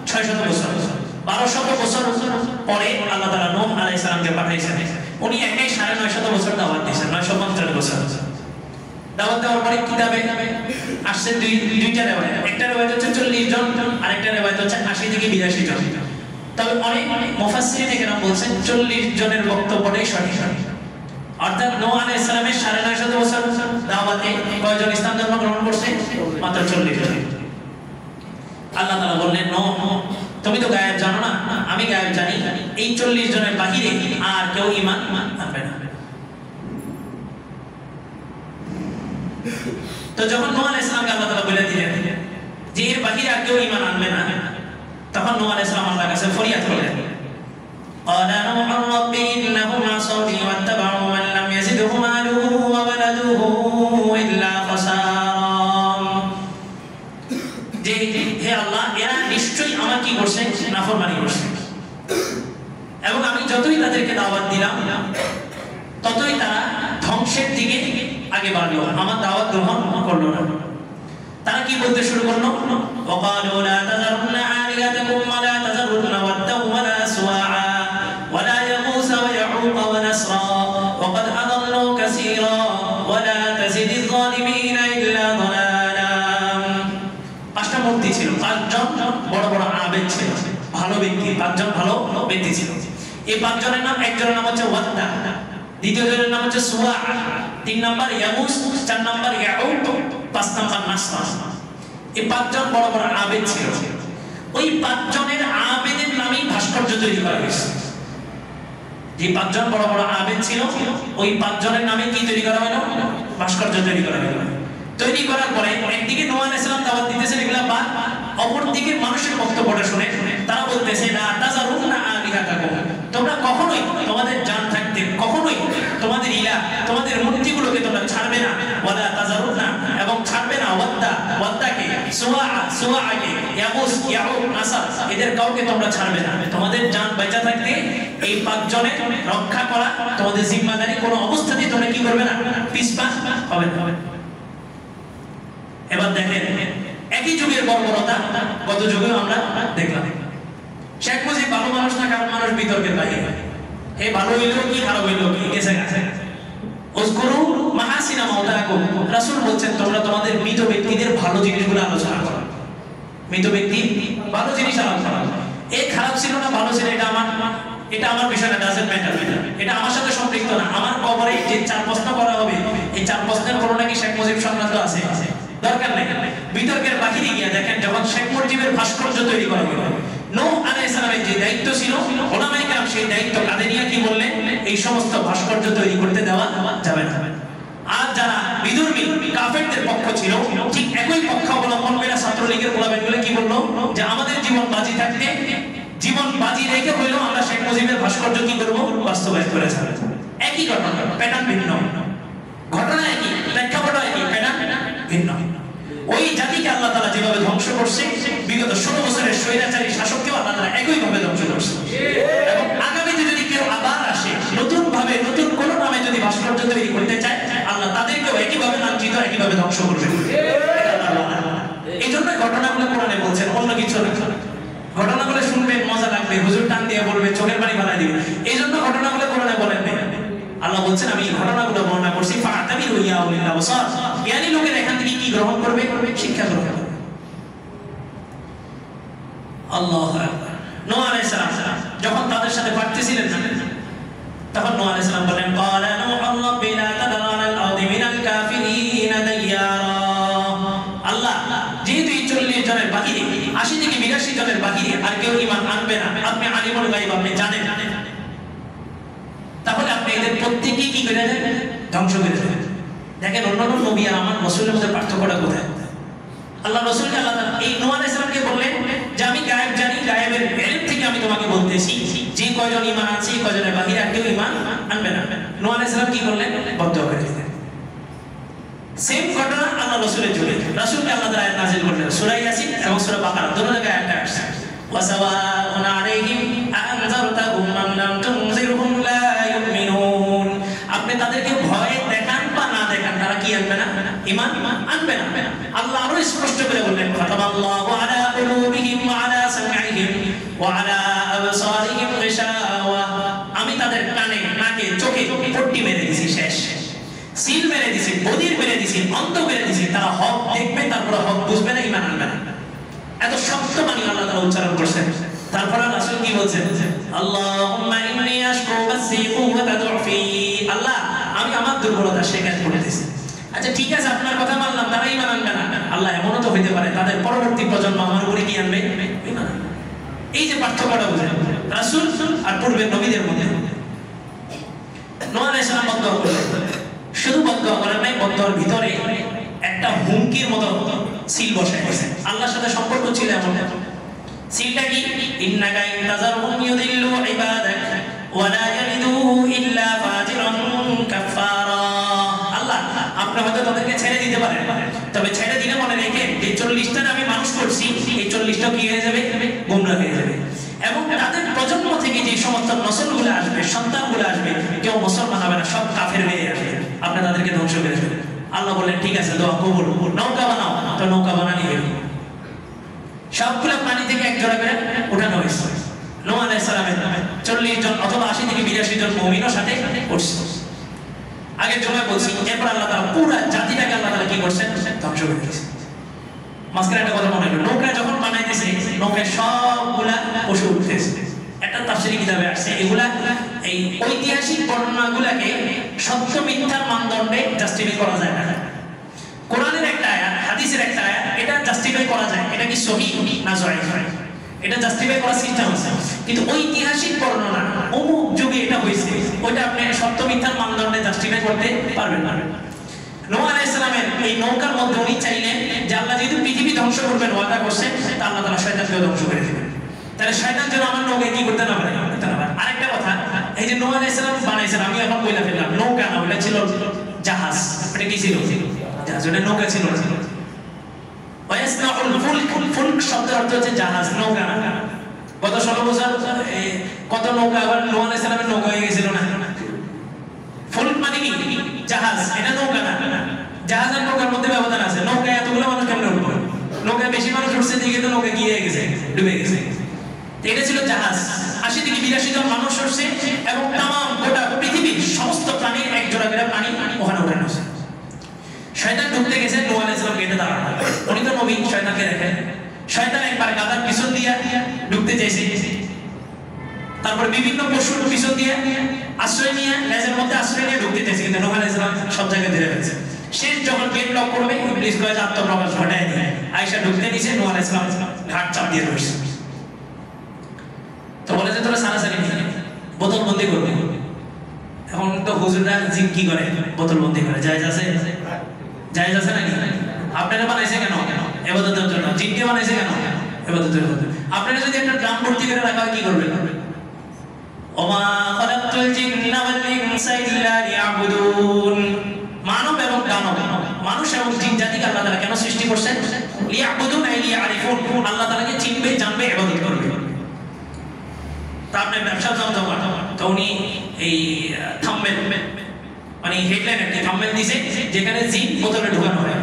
600 বছর। 1200 বছর পরে আল্লাহ তাআলা নূহ আলাইহিস সালামকে পাঠিয়েছেন। উনি একাই 950 বছর দাওয়াত দিয়েছেন, 950 বছর দাওয়াত দেওয়ার পরে কিতাবে আসছে দুইটা রিওয়ায়াত। একটা রিওয়ায়াত হচ্ছে 40 জন, আরেকটা রিওয়ায়াত হচ্ছে 80 থেকে 82 জন। তবে অনেক মুফাসসিরিন এখানে বলছেন 40 জনের বক্তব্যটাই সঠিক। অর্থাৎ নূহ আলাইহিস সালামের 950 বছর দাওয়াতে কয়জন ইসলাম ধর্ম গ্রহণ করছে? মাত্র 40 জন। আল্লাহ তাআলা বললেন, নূহ তুমি তো গায়েব জানো না, আমি গায়েব জানি। এই 40 জনের বাহিরে আর কেউ ঈমান আনবে না। তো যখন নূহ আলাইহিস সালামকে আল্লাহ তাআলা বলে দিলেন যে এর বাহিরে আর কেউ ঈমান আনবে না, তখন নূহ আলাইহিস সালাম আল্লাহর কাছে ফরিয়াদ করলেন। قال نوح رب إنهم عصوني واتبعوا من لم يزده ماله وولده إلا خسارا। যে হে আল্লাহ, এরা নিশ্চয়ই আমার কি করছে? নাফরমানি করছে। এবং আমি যতই তাদেরকে দাওয়াত দিলাম ততই তারা ধ্বংসের দিকে আগে বাড়লো, আমার দাওয়াত গ্রহণ করলো না। তারা কি বলতে শুরু করলো? وقالوا لا تذرن آلهتكم ولا تذرن ودا ولا سواعا ولا يغوث ويعوق ونسرا وقد أضلوا كثيرا ولا تزد الظالمين إلا ضلالا। পাঁচটা মূর্তি ছিল, পাঁচজন বড় বড় আবেদ ছিল, ভালো ব্যক্তি, পাঁচজন ভালো ব্যক্তি ছিল। এই পাঁচজনের নাম, একজনের নাম হচ্ছে ওয়াদ্দা, দ্বিতীয় জনের নাম হচ্ছে সুয়া, 3 নাম্বার ইয়াগুস, 4 নাম্বার ইয়াউক, 5 নাম্বার নাসরা। এই পাঁচজন বড় বড় আবেদ ছিল। ওই পাঁচজনের আবেদের নামেই ভাস্কর্য তৈরি করা হয়েছে। যে পাঁচজন বড় বড় আবেদ ছিল, ওই পাঁচজনের নামে কি তৈরি করা হলো? ভাস্কর্য তৈরি করা হলো। তৈরি করার পরে একদিকে নূহ আলাইহিস সালাম দাওয়াত দিতেছেন এগুলা বাদ, অপরদিকে মানুষের বক্তব্যটা শুনে তারা বলতেছে, না তাযারুন্না আলিহাতাকুম, তোমরা কখনোই তোমাদের জান থাকতে কখনোই তোমাদের ইলাহ, তোমাদের মূর্তিগুলোকে তোমরা ছাড়বে না। ওয়ালা তাযারুন্না, এবং ছাড়বে না ওয়াদ্দা, ওয়াদ্দাকে, সুওয়া, সুওয়াকে, ইয়াগুস, ইয়াউক, নাসার, এদের কাউকে তোমরা ছাড়বে না। তোমাদের জান বেঁচে থাকতে এই পাঁচজনের রক্ষা করা তোমাদের জিম্মাদারি, কোনো অবস্থাতেই তোমরা কি করবে না? পিছপা হবে না। এবার দেখেন একই যুগের বর্বরতা গত যুগেও আমরা দেখলাম। শেখ মুজিব ভালো মানুষ না খারাপ মানুষ? বিতর্কের বাইরে। এই ভালো হইলো কি, খারাপ হইলো কি, গেছে গেছে। উযকুরু মাহাসিনা মাওতাকুম, রাসূল বলছেন তোমরা তোমাদের মৃত ব্যক্তিদের ভালো জিনিসগুলো আলোচনা করো। মৃত ব্যক্তি ভালো জিনিস আলোচনা করো। এই খারাপ ছিল না ভালো ছিল, এটা আমার বিষয় না, ডাজন্ট ম্যাটার। এটা আমার সাথে সম্পৃক্ত না। আমার কবরে যে 4 প্রশ্ন করা হবে, এই 4 প্রশ্নের কোনো নাকি শেখ মুজিব সংক্রান্ত আছে, দরকার নেই। বিতর্কের বাহিরে গিয়ে দেখেন যখন শেখ মুজিবের ভাস্কর্য তৈরি করা হলো, নূহ আলাইহিস সালামের যে দায়িত্ব ছিল, উলামায়ে কেরাম সেই দায়িত্ব কাঁধে নিয়ে কি বললেন? এই সমস্ত ভাস্কর্য তৈরি করতে দেওয়া যাবে না। আর যারা বিধর্মী কাফেরদের পক্ষ ছিল, ঠিক একই পক্ষ অবলম্বন করে ছাত্রলীগের উলামাগুলো কি বললো? যে আমাদের জীবন বাজি থাকতে, জীবন বাজি রেখে হইলেও আমরা শেখ মুজিবের ভাস্কর্য কি করবো? বাস্তবায়ন করে ছাড়ব। একই ঘটনা, প্যাটার্ন ভিন্ন, ঘটনা একই, প্রেক্ষাপট একই, প্যাটার্ন ভিন্ন। ওই জাতিকে আল্লাহ তাআলা যেভাবে ধ্বংস করছে, বিগত 16 বছরের স্বৈরাচারী শাসককেও আল্লাহ তাআলা একইভাবে ধ্বংস করছে। এবং আগামীতে যদি কেউ আবার আসে নতুন ভাবে, নতুন কোন নামে যদি ভাস্কর্য তৈরি করতে চায়, আল্লাহ তাদেরকেও একইভাবে লাঞ্ছিত, একইভাবে ধ্বংস করবে। এই জন্য ঘটনাগুলো কোরআনে বলছেন, অন্য কিছু না। ঘটনাগুলো শুনবেন, মজা লাগবে, হুজুর টান দিয়ে বলবে, চোখের পানি ফেলাই দিবে। এই জন্য ঘটনাগুলো কোরআনে বলেন না। আল্লাহ বলছেন আমি ঘটনাগুলো বর্ণনা করছি, ফাতাবিরু ইয়া উলিল আবসার, জ্ঞানী লোকেরা এখান থেকে কি গ্রহণ করবে? শিক্ষা গ্রহণ করবে। আল্লাহু আকবার। নূহ আলাইহিস সালাম যখন তাদের সাথে পারতেছিলেন না, তখন নূহ আলাইহিস সালাম বলেন, ক্বালা নূহু রাব্বি লা তাদার আলাল আরদি মিনাল কাফিরিনা দাইয়ারা। আল্লাহ যেহেতু এই 40 জনের বাহিরে, 80 থেকে 82 জনের বাহিরে আর কেউ ঈমান আনবে না, আপনি আলিমুল গায়ব, আপনি জানেন, তাহলে আপনি এদের প্রত্যেককে কি করে দেন? ধ্বংস করে দেন। দেখেন অন্যান্য নবী আর আমার রাসূলের মধ্যে পার্থক্যটা কোথায়? আল্লাহ রাসূলকে আল্লাহ তাআলা এই নূহ আলাইহিস সালামকে বললেন যে আমি গায়েব জানি, গায়েবের ইলম থেকে আমি তোমাকে বলতেছি যে কয়জন ঈমান আছে কয়জনের বাহিরে আর কেউ ঈমান আনবে না। নূহ আলাইহিস সালাম কি করলেন? বদদুয়া করে দিলেন। সেম ঘটনা আল্লাহ রাসূলের যুগে রাসূলকে আল্লাহ তাআলা আয়াত নাযিল করলেন সূরা ইয়াসিন এবং সূরা বাকারা দুটো জায়গায় আয়াত আসছে ওয়াসাওয়াউন আলাইহিম আনজারতাহুম আম লাম তুনজিরহুম লা ইউমিনুন। আপনি তাদেরকে ভয় দেখান বা না দেখান তারা কি আনবে না? ঈমান আনবে না। আল্লাহ আরো স্পষ্ট করে বললেন ফাতাবাল্লাহু আলা কুলুবিহিম ওয়া আলা সামঈহিম ওয়া আলা আবসারিহিম গিশাওয়া। আমি তাদের কানে নাকে চোখে পট্টি মেরে দিয়েছি, শেষ সিল মেরে দিয়েছি, বদির মেরে দিয়েছি, অন্ধ মেরে দিয়েছি। তারা হক দেখবে তারপরে হক বুঝবে না, ঈমান আনবে না। এত শক্ত বাণী আল্লাহ তাআলা উচ্চারণ করেছেন। তারপরে রাসূল কি বলছেন? আল্লাহুম্মা ইন্নী আশকু বাসি কুওয়াতা দুফি। আল্লাহ আমি আমার দুর্বলতা শিকায়ত করতেছি। আচ্ছা ঠিক আছে আপনার কথা মানলাম, তারা ঈমান আনবে না। আল্লাহ এমনও তো হইতে পারে তাদের পরবর্তী প্রজন্ম আমার উপরে কি আনবে? ঈমান আনবে। এই যে পার্থক্যটা বুঝেন রাসূল আর পূর্বের নবীদের মধ্যে। নূহ আলাইহিস সালাম বদদুয়া করলেন, শুধু বদদুয়া করেন নাই, বদদুয়ার ভিতরে একটা হুমকির মতো সিল বসায় দিয়েছেন। আল্লাহর সাথে সম্পর্ক ছিল এমন। সিলটা কি? ইন্নাকা ইনতাযারহুম ইউদিল্লু ইবাদাক ওয়া লা ইয়ালিদু ইল্লা ফাজিরান কাফারা। আল্লাহ আপনি হয়তো তাদেরকে ছেড়ে দিতে পারেন, তবে ছেড়ে দিলে মনে রেখে যে 40টা আমি মানুষ করছি এই 40টা কি হয়ে যাবে? গোমরাহ হয়ে যাবে। এবং তাদের প্রজন্ম থেকে যে সমস্ত নসলগুলো আসবে, সন্তানগুলো আসবে, কেউ মুসলমান হবে না, সব কাফের হয়ে আসবে, আপনি তাদেরকে ধ্বংস করে দেবেন। আল্লাহ বললেন ঠিক আছে দোয়া কবুল, নৌকা বানাও। তো নৌকা বানানি হলো, সবগুলো পানি থেকে এক জোড়া করে উঠানো হয়েছে। নূহ আলাইহিস সালামের 40 জন অথবা 80 থেকে 82 জন মুমিনও সাথে উঠছে। আগের জমায় বলছি, এরপর আল্লাহ তাআলা পুরো জাতিটাকে আল্লাহ তাআলা কি করছেন? ধ্বংস করে দিয়েছেন। মাঝখানে একটা কথা মনে হলো, নৌকা যখন বানাইতেছে নৌকায় সবগুলা পশু উঠতেছে। একটা তাফসীরি কিতাবে আসছে এগুলা এই ঐতিহাসিক বর্ণনাগুলোকে সত্য মিথ্যার মানদণ্ডে জাস্টিফাই করা যায় না। কোরআনের একটা আয়াত, হাদিসের একটা আয়াত, এটা জাস্টিফাই করা যায়, এটা কি সহিহ না যায়েজ, এটা জাস্টিফাই করার সিস্টেম আছে। কিন্তু ঐতিহাসিক বর্ণনা অমুক যুগে এটা হয়েছে, ওইটা আপনি সত্য মিথ্যার মানদণ্ডে জাস্টিফাই করতে পারবেন না। নূহ আলাইহিস সালামের এই নৌকার মধ্যে উনি চাইলেন যে আল্লাহ যেহেতু পৃথিবী ধ্বংস করবেন ওয়াদা করছেন, তা আল্লাহ তাআলা শয়তানকে ধ্বংস করে দিবেন। তাহলে শয়তান যেন আমার নৌকায় কি করতে না পারে। আরেকটা কথা, এই যে নূহ আলাইহিস সালাম বানাইছেন, আমি এখন বইলা ফেললাম নৌকা না, ওটা ছিল জাহাজ। এটা কি ছিল? জাহাজ, ওটা নৌকা ছিল না। ওয়াসনাউল ফুলক, ফুলক শব্দের অর্থ হচ্ছে জাহাজ, নৌকা না। গত 16 বছর কত নৌকা আবার নূহ আলাইহিস সালামের নৌকা হয়ে গেছিল না? ফুলক মানে কি? জাহাজ, এটা নৌকা না। জাহাজ আর নৌকার মধ্যে ব্যবধান আছে। নৌকায় এতগুলো মানুষ কেমনে উঠবে? নৌকায় বেশি মানুষ উঠছে দিকে তো নৌকা গিয়ে গেছে, ডুবে গেছে। এটা ছিল জাহাজ। 80 থেকে 82 জন মানুষ উঠছে এবং তামাম গোটা পৃথিবীর সমস্ত প্রাণীর এক জোড়া করে পানি ওখানে উঠানো হয়েছে। শয়তান ঢুকতে গেছে, নূহ আলাইহিস সালাম গেটে দাঁড়ানো। উনি তো নবী, শয়তানকে দেখেন। শয়তান একবার গাধার পিছন দিয়ে ঢুকতে চাইছে, তারপর বিভিন্ন পশুর পিছন দিয়ে আশ্রয় নিয়ে, লেজের মধ্যে আশ্রয় নিয়ে ঢুকতে চাইছে, কিন্তু নূহ আলাইহিস সালাম সব জায়গায় ধরে ফেলছে। শেষ যখন গেট লক করবে, ইবলিস কয়ে আত্মপ্রকাশ ঘটায় দিয়ে আয়েশা ঢুকতে নিছে, নূহ আলাইহিস সালাম ঘাট চাপ দিয়ে ধরছে। তো বলে যে তোরা সারাসারি বোতল বন্দি করবে। এখন তো হুজুররা জিন কি করে? বোতল বন্দি করে। জায়েজ আছে? জায়েজ আছে নাকি? আপনারা বানাইছে কেন? ইবাদতের জন্য। জিনকে বানাইছে কেন? ইবাদতের জন্য। আপনারা যদি একটা ড্রাম ভর্তি করে রাখা হয় কি করবেন? ওমা খালাকতুল জিন্না ওয়াল ইনসা ইল্লা লিয়াবুদুন। মানব এবং দানব, মানুষ এবং জিন জাতিকে আল্লাহ তাআলা কেন সৃষ্টি করেছেন? লিয়াবুদুন আই লিয়ারিফুন, আল্লাহ তাআলাকে চিনবে, জানবে, ইবাদত করবে। তা আপনি ব্যবসা জমজমা, তো উনি এই থাম্বনেল মানে হেডলাইন একটা থাম্বনেল দিয়েছে যেখানে জিন বোতলে ঢোকানো হয়,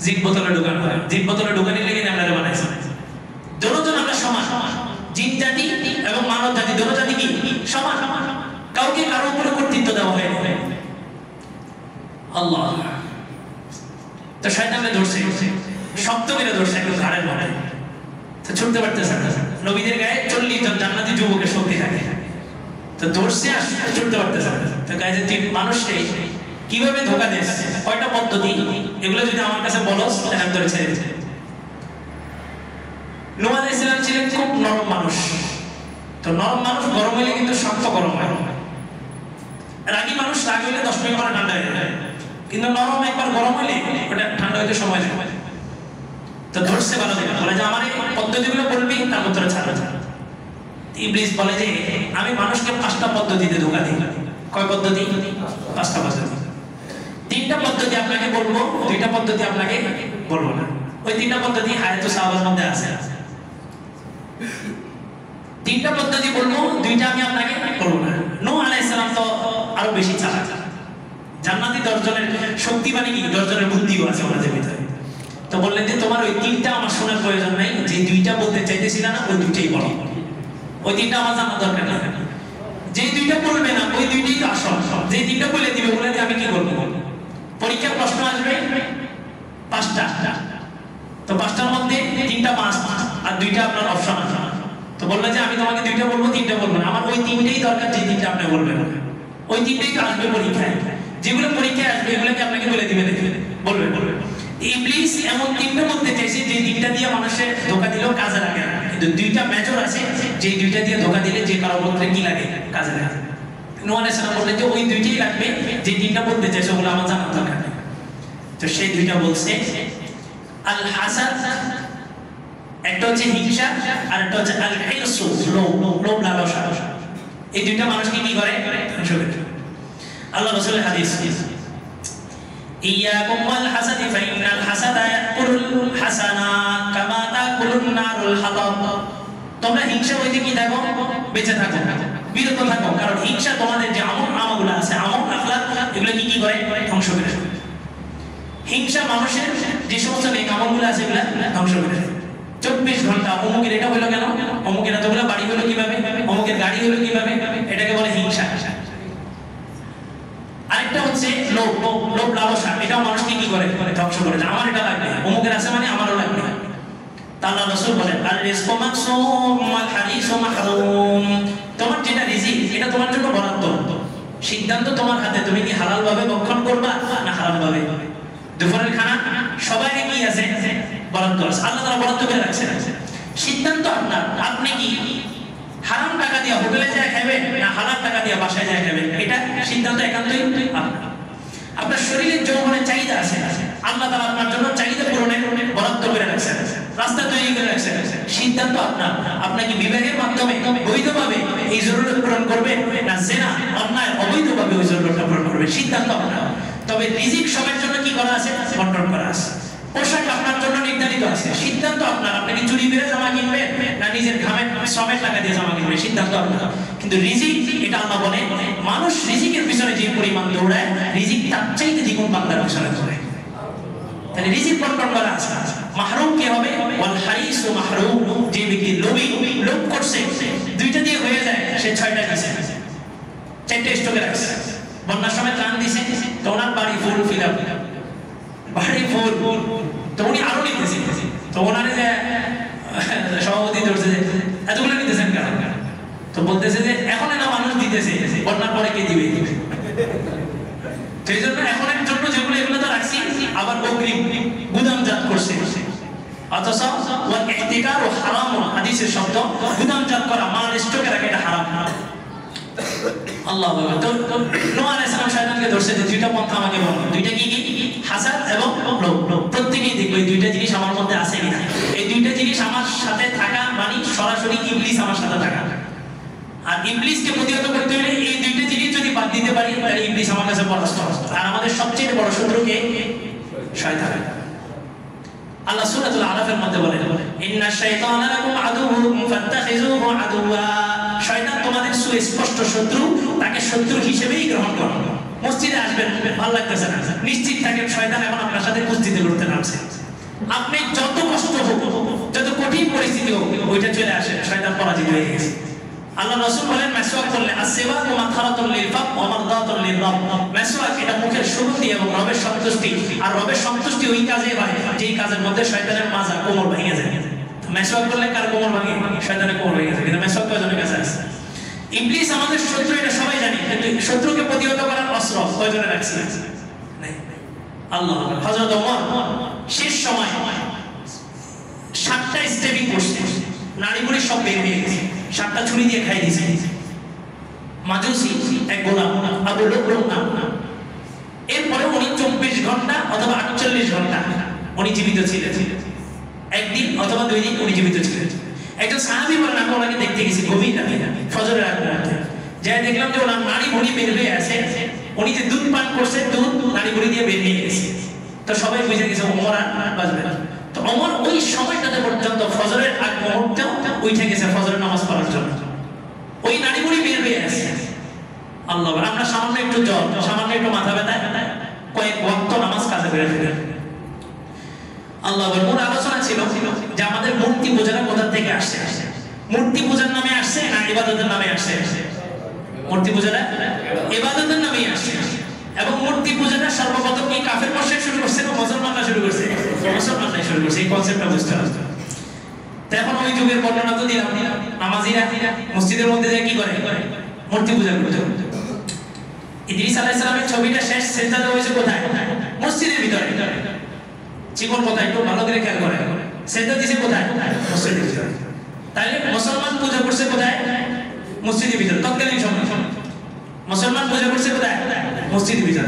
জিন বোতলে ঢোকানো হয়। জিন বোতলে ঢোকানোর লেগে আমরা বানাইছি। দুজন আমরা সমান, জিন জাতি এবং মানব জাতি দুটো জাতি কি সমান, কাউকে কারো উপরে কর্তৃত্ব দেওয়া হয় আল্লাহ। তো শয়তানকে ধরছে, শক্ত করে ধরছে একদম ঘাড়ের মধ্যে, তো ছুটতে পারতেছে না। নবীদের গায়ে 40 জন জান্নাতি যুবকের শক্তি থাকে, তো ধরছে আর ছুটতে পারতেছে না। তো গায়ে যে মানুষকে কিভাবে ধোকা দিয়েছে, কয়টা পদ্ধতি, এগুলো যদি আমার কাছে বলো তাহলে আমি ধরে ছেড়ে দিতে। নূহ আলাইহিস সালাম ছিলেন খুব নরম মানুষ। তো নরম মানুষ গরম হইলে কিন্তু শক্ত গরম হয়। রাগী মানুষ রাগ হইলে 10 মিনিট পরে ঠান্ডা হয়ে যায়, কিন্তু নরম একবার গরম হইলে ওটা ঠান্ডা হইতে সময় লাগে। তো ধরছে ভালো করে, বলে যে আমার এই পদ্ধতিগুলো বলবি, তার উত্তরে ছাড়বে। ইবলিস বলে যে আমি মানুষকে 5টা পদ্ধতিতে ধোঁকা দিই। কয় পদ্ধতি? 5টা পদ্ধতি। 3টা পদ্ধতি আপনাকে বলবো, 2টা পদ্ধতি আপনাকে বলবো না। ওই 3টা পদ্ধতি হায়াতুস সাহাবার মধ্যে আছে। 3টা পদ্ধতি বলবো, 2টা আমি আপনাকে বলবো না। নূহ আলাইহিস সালাম তো আরো বেশি চালাক। জান্নাতি 10 জনের শক্তি মানে কি, 10 জনের বুদ্ধিও আছে ওনাদের ভিতরে। তো বললেন যে তোমার ওই 3টা আমার শোনার প্রয়োজন নাই, যে 2টা বলতে চাইতেছিল না ওই 2টাই বলো। ওই 3টা আমার জানার দরকার নেই। যে 2টা বলবে না ওই 2টাই তো আসল। যে 3টা বলে দিবে, বলে দিয়ে আমি কি করবো? পরীক্ষার প্রশ্ন আসবে 5টা, তো 5টার মধ্যে 3টা পাস আর 2টা আপনার অপশন আছে। তো বললে যে আমি তোমাকে 2টা বলবো, 3টা বলবো না। আমার ওই 3টাই দরকার, যে 3টা আপনি বলবেন। ওই 3টাই তো আসবে পরীক্ষায়। যেগুলো পরীক্ষায় আসবে এগুলোকে আপনাকে বলে দিবে, বলবে। ইবলিস এমন 3টা বলতে চাইছে যে 3টা দিয়ে মানুষের ধোঁকা দিলেও কাজে লাগে না, কিন্তু 2টা মেজর আছে যে 2টা দিয়ে ধোঁকা দিলে যে কারো মধ্যে কি লাগে, কাজে লাগে। নূহ আলাইহিস সালাম বললেন যে ওই 2টাই লাগবে, যে 3টা বলতে চাইছে ওগুলো আমার জানার দরকার নেই। তো সেই 2টা বলছে আল হাসাদ, একটা হচ্ছে হিংসা, আর একটা হচ্ছে আল হিরসু, লোভ লালসা। এই 2টা মানুষকে কি করে? আল্লাহ রাসূলের হাদিস, ইয়াকুম ওয়াল হাসাদ ফাইনাল হাসাদা ইয়াকুলুল হাসানাত কামা তাকুলুন নারুল হাতাব। তোমরা হিংসা হইতে কি থাকো? বেঁচে থাকো, বিরত থাকো। কারণ হিংসা তোমাদের যে আমলগুলো আছে, আমল আখলাক, এগুলো কি করে? ধ্বংস করে। হিংসা মানুষের যে সমস্ত নেক আমলগুলো আছে এগুলো ধ্বংস করে। 24 ঘন্টা অমুকের এটা হলো কেন, অমুকের এতগুলো বাড়ি হলো কিভাবে, অমুকের গাড়ি হলো কিভাবে, এটাকে বলে হিংসা। আরেকটা হচ্ছে লোভ লালসা, এটাও মানুষকে কি করে? ধ্বংস করে। আমার এটা লাগবে, অমুকের আছে মানে আমারও লাগবে। আল্লাহ রাসূল বলেন আর রিজকু মাকসুম ওয়াল হারিসু মাহরুম। তোমার যেটা রিজিক এটা তোমার জন্য বরাদ্দ, সিদ্ধান্ত তোমার হাতে। তুমি কি হালাল ভাবে ভক্ষণ করবা না হারাম ভাবে? দুপুরের খানা সবাই কি আছে? বরাদ্দ আছে, আল্লাহ তাআলা বরাদ্দ করে রাখছেন। সিদ্ধান্ত আপনার। আপনি কি হারাম টাকা দিয়ে হোটেলে যায় খাবেন না হালাল টাকা দিয়ে বাসায় যায় খাবেন, এটা সিদ্ধান্ত একান্তই আপনার। আপনার শরীরের যৌবনের চাহিদা আছে, আল্লাহ তাআলা আপনার জন্য চাহিদা পূরণের বরাদ্দ করে রাখছেন, রাস্তা তৈরি করে রাখছেন। সিদ্ধান্ত আপনার। আপনাকে বিবাহের মাধ্যমে বৈধভাবে এই জরুরত পূরণ করবে না জেনা অন্যায় অবৈধভাবে ওই জরুরতটা পূরণ করবে, সিদ্ধান্ত আপনার। তবে রিজিক সবার জন্য কি করা আছে? বন্টন করা আছে। পোশাক আপনার জন্য নির্ধারিত আছে, সিদ্ধান্ত আপনার। আপনি কি চুরি করে জামা কিনবেন না নিজের ঘামের শ্রমের টাকা দিয়ে জামা কিনবেন, সিদ্ধান্ত আপনার। কিন্তু রিজিক এটা আল্লাহ বলে মানুষ রিজিকের পিছনে যে পরিমাণ দৌড়ায়, রিজিক তার চাইতে দ্বিগুণ বান্দার পিছনে দৌড়ায়। তাহলে রিজিক বন্টন করা আছে। মাহরুম কে হবে? ওয়াল হারিসু মাহরুম, যে ব্যক্তি লোভী, লোভ করছে, 2টা দিয়ে হয়ে যায়, সে 6টা দিছে, 4টে স্টকে রাখছে। বন্যার সময় ত্রাণ দিছে, তো ওনার বাড়ি ফুল ফিল আপ, বাড়ি ফুল, তো উনি আরো নিতেছে। তো ওনারে যে সভাপতি ধরছে যে এতগুলো নিতেছেন কেন? তো বলতেছে যে এখন না মানুষ দিতেছে, বন্যার পরে কে দিবে? সেই জন্য এখনের জন্য যেগুলো এগুলো তো রাখছি, আবার অগ্রিম গুদামজাত করছে। অথচ ওয়াল ইহতিকার হারাম, হাদিসের শব্দ গুদামজাত করা, মাল স্টকে রাখা, এটা হারাম। আল্লাহু আকবার। তো নূহ আলাইহিস সালাম শয়তানকে ধরছে যে 2টা পন্থা আমাকে বলো। 2টা কি? হাসাদ এবং লোভ। প্রত্যেকই দেখবে এই 2টা জিনিস আমার মধ্যে আছে কিনা। এই 2টা জিনিস আমার সাথে থাকা মানে সরাসরি ইবলিস আমার সাথে থাকা। আর ইবলিসকে প্রতিহত করতে হলে এই 2টা জিনিস যদি বাদ দিতে পারি, তাহলে ইবলিস আমার কাছে পরাস্ত। আর আমাদের সবচেয়ে বড় শত্রু কে? শয়তান। আল্লাহ সূরাতুল আরাফের মধ্যে বলেন ইন্নাশ শাইতানা লাকুম আদুউম ফাত্তাখিযুহু আদুওয়া। শয়তান তোমাদের সুস্পষ্ট শত্রু, তাকে শত্রু হিসেবেই গ্রহণ করো। মসজিদে আসবেন, ভালো লাগতেছে না, নিশ্চিত থাকেন শয়তান এখন আপনার সাথে কুস্তিতে করতে নামছে। আপনি যত কষ্ট হোক, যত কঠিন পরিস্থিতি হোক, ওইটা চলে আসে, শয়তান পরাজিত হয়ে গেছে। আল্লাহ রাসূল বলেন মেসওয়াক করলে আসওয়াকু মাথারাতুল লিল ফাম ওয়া মারদাতুল লির রাব। মেসওয়াক এটা মুখের সুগন্ধি এবং রবের সন্তুষ্টি। আর রবের সন্তুষ্টি ওই কাজে হয় যেই কাজের মধ্যে শয়তানের মাজা, কোমর ভেঙে যায়। মেসওয়াক করলে কার কোমর ভাঙে? শয়তানের কোমর ভেঙে যায়। কিন্তু মেসওয়াক কয়জনের কাছে আছে? ইবলিস আমাদের শত্রু, এটা সবাই জানি, কিন্তু শত্রুকে প্রতিহত করার অস্ত্র কয়জনের আছে? আল্লাহ। হযরত ওমর শেষ সময় 7টা স্টেপিং করছে, নারী বুড়ি সব বের হয়ে গেছে, 7টা ছুরি দিয়ে খাই দিয়েছে। মাজুসি এক গোলাম, আবু লুবলুব নাম। এরপরে উনি 24 ঘন্টা অথবা 48 ঘন্টা উনি জীবিত ছিলেন। একদিন অথবা 2 দিন উনি জীবিত ছিলেন। একজন সাহাবী বলেন আমি ওনাকে দেখতে গেছি গভীর রাতে ফজরের আগ মুহূর্তে, যাই দেখলাম যে ওনার নাড়ি ভুঁড়ি বের হয়ে আছে, উনি যে দুধ পান করছে দুধ নাড়ি ভুঁড়ি দিয়ে বের হয়ে গেছে। তো সবাই বুঝে গেছে ওমর আর বাঁচবে না। তো ওমর ওই সময়টাতে পর্যন্ত ফজরের আগ মুহূর্তেও উঠে গেছে ফজরের নামাজ পড়ার জন্য, ওই নাড়ি ভুঁড়ি বের হয়ে আছে। আল্লাহ, আমরা সামান্য একটু জ্বর, সামান্য একটু মাথা ব্যথা, কয়েক ওয়াক্ত নামাজ কাজে করে ফেলেন। আল্লাহ, মূল আলোচনা ছিল যে আমাদের মূর্তি পূজাটা কোথা থেকে আসছে। মূর্তি পূজার নামে আসছে না ইবাদতের নামে আসছে? মূর্তি পূজাটা ইবাদতের নামেই আসছে। এবং মূর্তি পূজাটা সর্বপ্রথম কি কাফের মুশরিক শুরু করছে না মুসলমানরা শুরু করছে? মুসলমানরাই শুরু করছে। এই কনসেপ্টটা বুঝতে হবে। তো এখন ওই যুগের বর্ণনা তো দিলাম, নামাজিরা মসজিদের মধ্যে যায় কি করে? মূর্তি পূজা করতে। ইদ্রিস আলাইহিস সালামের ছবিটা শেষ সেজদাতে হয়েছে কোথায়? মসজিদের ভিতরে। জীবন কথা একটু ভালো করে খেয়াল করে, সেজদা দিছে কোথায়? মসজিদের ভিতরে। তাহলে মুসলমান পূজা করছে কোথায়? মসজিদের ভিতরে। তৎকালীন সময় মুসলমান পূজা করছে কোথায়? মসজিদের ভিতরে।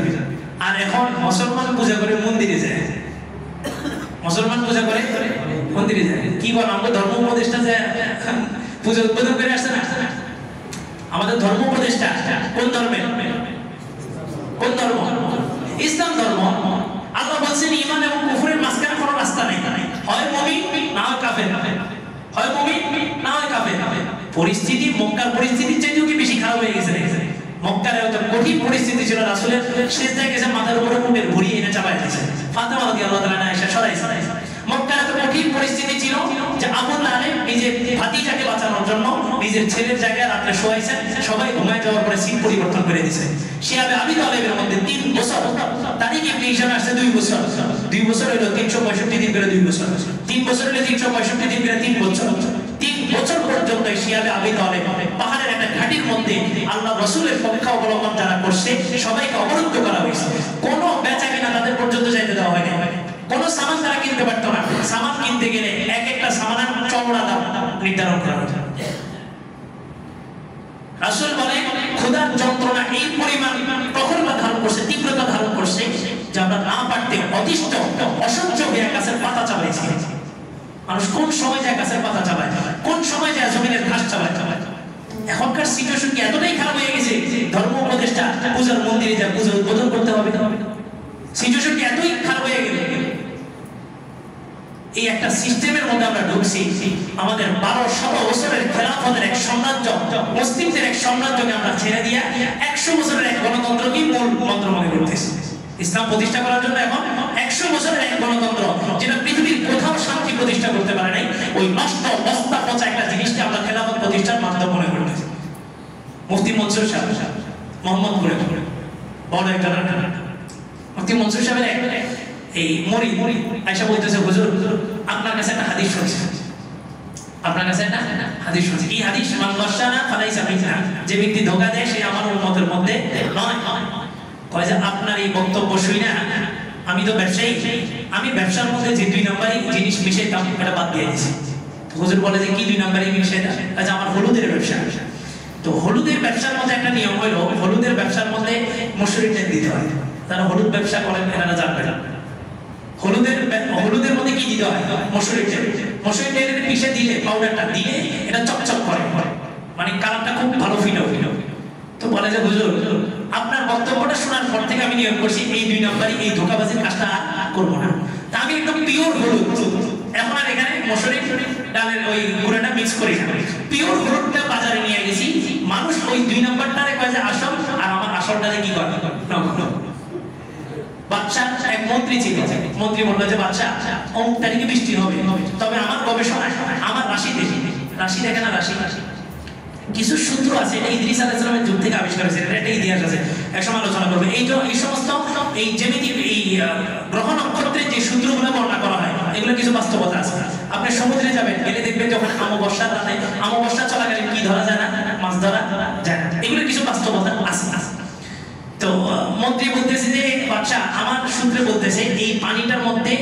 আর এখন মুসলমান পূজা করে মন্দিরে যায়। মুসলমান পূজা করে মন্দিরে যায়। কি বল, আমাদের ধর্ম উপদেষ্টা যে পূজা উদ্বোধন করে আসছে না? আমাদের ধর্ম উপদেষ্টা কোন ধর্মের? কোন ধর্ম? ইসলাম ধর্ম। আল্লাহ বলছেন ঈমান এবং কুফরের মাঝখানে কোনো রাস্তা নেই, হয় মুমিন না হয় কাফের, হয় মুমিন না হয় কাফের। পরিস্থিতি মক্কার পরিস্থিতির চাইতেও কি বেশি খারাপ হয়ে গেছে? মক্কার এত কঠিন পরিস্থিতি ছিল, রাসূলের সিজদায় গেছে মাথার উপরে উটের ভুঁড়ি এনে চাপায় দিয়েছে। ফাতেমা রাদিয়াল্লাহু তাআলা আয়েশা সরাইছে। মক্কার এত কঠিন পরিস্থিতি ছিল যে আবু তালেব নিজের ভাতিজাকে বাঁচানোর জন্য নিজের ছেলের জায়গায় রাতে শোয়াইছেন, সবাই ঘুমায় যাওয়ার পরে সিট পরিবর্তন করে দিয়েছে। শিয়াবে আবি তালেবের মধ্যে 3 বছর, তারিখ ইবনে হিশাম আসছে 2 বছর, 2 বছর হলো 365 দিন করে 2 বছর, 3 বছর হলে 365 দিন করে 3 বছর। 3 বছর পর্যন্ত শিয়াবে আবি তালেব পাহাড়ের একটা ঘাটির মধ্যে আল্লাহ রাসূলের পক্ষ অবলম্বন যারা করছে সবাইকে অবরুদ্ধ করা হয়েছে। কোনো বেচা কিনা তাদের পর্যন্ত যাইতে দেওয়া হয়নি। কোনো সামান তারা কিনতে পারতো না। সামান কিনতে গেলে এক একটা সামানের চওড়া দাম নির্ধারণ করা হতো। রাসূল বলে খোদার যন্ত্রণা এই পরিমাণ প্রখরতা ধারণ করছে, তীব্রতা ধারণ করছে যে আমরা না পারতে অতিষ্ঠ অসহ্য হয়ে গাছের পাতা চাবাইছি। মানুষ কোন সময় যায় গাছের পাতা চাবায়, কোন সময় যায় জমিনের ঘাস চাবায়। এখনকার সিচুয়েশন কি এতটাই খারাপ হয়ে গেছে ধর্ম উপদেষ্টা পূজার মন্দিরে যায় পূজা উদ্বোধন করতে হবে? সিচুয়েশন কি এতই খারাপ হয়ে গেল? এই একটা সিস্টেমের মধ্যে আমরা ঢুকছি। আমাদের 1200 বছরের খেলাফতের এক সাম্রাজ্য, মুসলিমদের এক সাম্রাজ্যকে আমরা ছেড়ে দিয়ে 100 বছরের এক গণতন্ত্রকে মূল মন্ত্র মনে করতেছি। ইসলাম প্রতিষ্ঠা করার জন্য এখন 100 বছরের এক গণতন্ত্র, যেটা পৃথিবীর কোথাও শান্তি প্রতিষ্ঠা করতে পারে নাই, ওই নষ্ট বস্তা পচা একটা জিনিসকে আমরা খেলাফত প্রতিষ্ঠার মাধ্যম মনে করতেছি। মুফতি মনসুর সাহেব মোহাম্মদপুরে বড় একটা মুফতি মনসুর সাহেবের এই মরি আয়েশা বলতেছে হুজুর আপনার কাছে একটা হাদিস শুনছি, আপনার কাছে একটা হাদিস শুনছি। এই হাদিস মান গশানা ফালাইসা মিন্না, যে ব্যক্তি ধোঁকা দেয় সে আমার উম্মতের মধ্যে নয়। কয় যে আপনার এই বক্তব্য শুই না, আমি তো ব্যবসায়ী, আমি ব্যবসার মধ্যে যে 2 নম্বরই জিনিস মিশাইতাম এটা বাদ দিয়ে দিয়েছি। হুজুর বলে যে কি 2 নম্বরই মিশাইতাম? আচ্ছা আমার হলুদের ব্যবসা। তো হলুদের ব্যবসার মধ্যে একটা নিয়ম হলো, হলুদের ব্যবসার মধ্যে মসুরির তেল দিতে হয়। তারা হলুদ ব্যবসা করেন এনারা জানবে না। হলুদের মধ্যে কি দিতে হয়? মসুরির তেল। মসুরির তেলের পিষে দিলে পাউডারটা দিলে এটা চকচক করে, মানে কালারটা খুব ভালো ফিল হয়। তো বলে যে হুজুর আপনার বক্তব্যটা শোনার পর থেকে আমি নিয়ম করছি এই 2 নম্বরই এই ধোঁকাবাজির কাজটা করবো না। তা আমি একদম পিওর হলুদ, এখন আর এখানে মসুরির ডালের ওই গুঁড়াটা মিক্স করি না, পিওর হলুদটা বাজারে নিয়ে গেছি। মানুষ ওই 2 নম্বরটারে কয় যে আসল, আর আমার আসলটারে কি করে বাদশা এক মন্ত্রী ছিল। মন্ত্রী বললো যে বাদশা অমুক তারিখে বৃষ্টি হবে, তবে আমার গবেষণায় আমার রাশি দেখে না, রাশি কিছু সূত্র আছে, এটা ইদ্রিস আলাইহিস সালামের যুগ থেকে আবিষ্কার হয়েছে, এটা ইতিহাস আছে, একসময় আলোচনা করবে। এই সমস্ত এই জ্যামিতি এই গ্রহ নক্ষত্রের যে সূত্রগুলো বর্ণনা করা হয় এগুলো কিছু বাস্তবতা আছে। আপনি সমুদ্রে যাবেন, গেলে দেখবেন যখন অমাবস্যার রাতে, অমাবস্যা চলাকালীন কি ধরা যায় না, মাছ ধরা যায় না, এগুলো কিছু বাস্তবতা আছে। তো মন্ত্রী বলতেছে যে বাদশা আমার সূত্রে বলতেছে এই পানিটার মধ্যে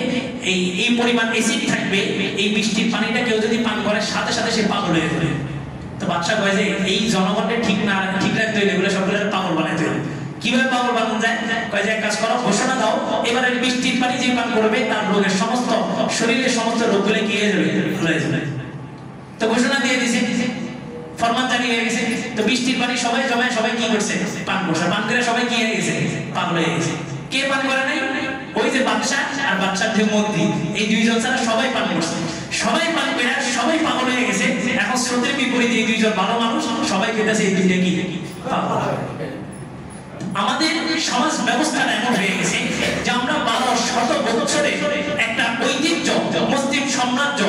এই পরিমাণ অ্যাসিড থাকবে, এই বৃষ্টির পানিটা কেউ যদি পান করে সাথে সাথে সে পাগল হয়ে যাবে। তো বাদশা কয় যে এই জনগণকে ঠিক রাখতে হইলে এগুলো সবগুলো পাগল বানাইতে হবে। কিভাবে পাগল বানানো যায়? যে এক কাজ করো, ঘোষণা দাও, এবারে বৃষ্টির পানি যে পান করবে তার রোগের সমস্ত শরীরের সমস্ত রোগগুলো কি হয়ে যাবে। তো ঘোষণা দিয়ে দিয়েছে, ফরমান জারি হয়ে গেছে। তো বৃষ্টির পানি সবাই জমায় সবাই কি করছে, পান করছে। পান করে সবাই কি হয়ে গেছে, পাগল হয়ে গেছে। কে পান করে নাই? ওই যে বাদশা আর বাদশার যে মন্ত্রী, এই দুইজন ছাড়া সবাই পান করছে। সবাই পান করে সবাই পাগল হয়ে গেছে। এখন স্রোতের বিপরীতে এই দুইজন ভালো মানুষ সবাই খেতেছে, এই দুইটা কি পাগল। আমাদের সমাজ ব্যবস্থাটা এমন হয়ে গেছে যে আমরা 1200 বছরে একটা ঐতিহ্য, মুসলিম সাম্রাজ্য